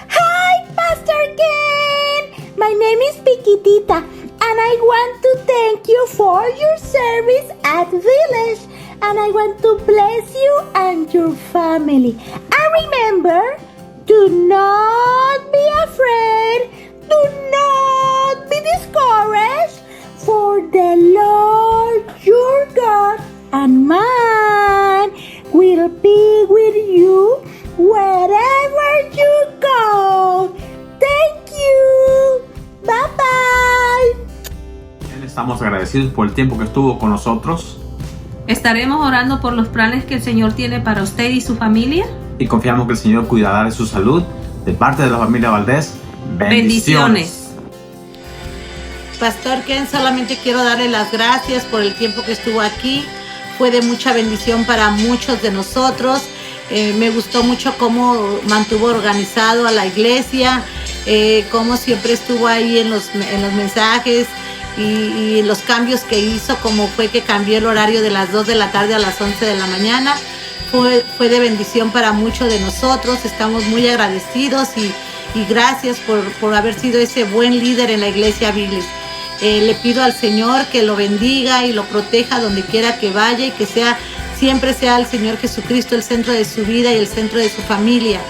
Hi, Pastor Ken! My name is Piquitita, and I want to thank you for your service at Village. And I want to bless you and your family. And remember, do not be afraid. Do not be discouraged. For the Lord your God and mine will be with you wherever you go. Thank you. Bye bye. Estamos agradecidos por el tiempo que estuvo con nosotros. Estaremos orando por los planes que el Señor tiene para usted y su familia. Y confiamos que el Señor cuidará de su salud. De parte de la familia Valdés, bendiciones. Pastor Ken, solamente quiero darle las gracias por el tiempo que estuvo aquí. Fue de mucha bendición para muchos de nosotros. Me gustó mucho cómo mantuvo organizado a la iglesia, cómo siempre estuvo ahí en los mensajes. Y los cambios que hizo, como fue que cambió el horario de las 2 de la tarde a las 11 de la mañana, fue de bendición para muchos de nosotros. Estamos muy agradecidos y gracias por haber sido ese buen líder en la iglesia Village. Le pido al Señor que lo bendiga y lo proteja donde quiera que vaya, y que siempre sea el Señor Jesucristo el centro de su vida y el centro de su familia,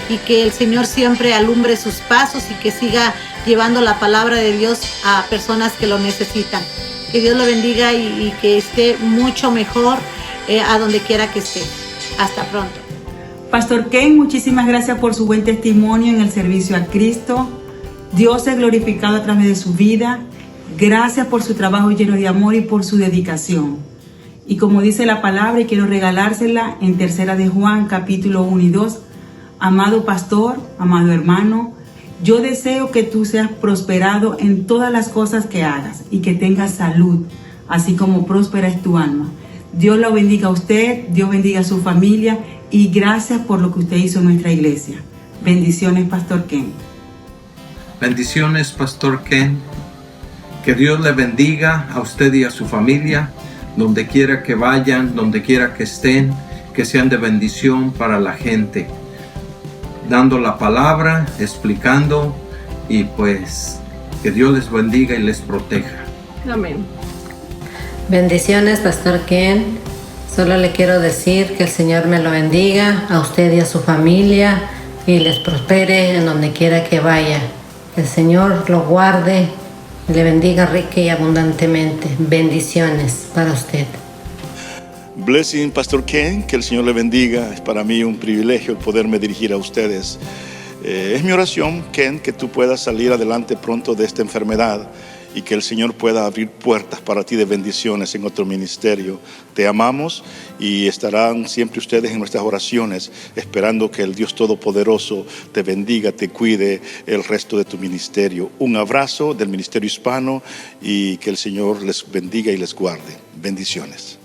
y que el Señor siempre alumbre sus pasos y que siga llevando la palabra de Dios a personas que lo necesitan. Que Dios lo bendiga y que esté mucho mejor a donde quiera que esté. Hasta pronto. Pastor Ken, muchísimas gracias por su buen testimonio en el servicio a Cristo. Dios es glorificado a través de su vida. Gracias por su trabajo lleno de amor y por su dedicación. Y como dice la palabra, y quiero regalársela en 3 de Juan, capítulo 1 y 2. Amado pastor, amado hermano, yo deseo que tú seas prosperado en todas las cosas que hagas y que tengas salud, así como próspera es tu alma. Dios lo bendiga a usted, Dios bendiga a su familia, y gracias por lo que usted hizo en nuestra iglesia. Bendiciones, Pastor Ken. Bendiciones, Pastor Ken. Que Dios le bendiga a usted y a su familia, donde quiera que vayan, donde quiera que estén, que sean de bendición para la gente, dando la palabra, explicando, y pues que Dios les bendiga y les proteja. Amén. Bendiciones, Pastor Ken. Solo le quiero decir que el Señor me lo bendiga a usted y a su familia y les prospere en donde quiera que vaya. El Señor lo guarde y le bendiga rica y abundantemente. Bendiciones para usted. Blessing, Pastor Ken, que el Señor le bendiga. Es para mí un privilegio el poderme dirigir a ustedes. Es mi oración, Ken, que tú puedas salir adelante pronto de esta enfermedad y que el Señor pueda abrir puertas para ti de bendiciones en otro ministerio. Te amamos y estarán siempre ustedes en nuestras oraciones, esperando que el Dios Todopoderoso te bendiga, te cuide el resto de tu ministerio. Un abrazo del Ministerio Hispano y que el Señor les bendiga y les guarde. Bendiciones.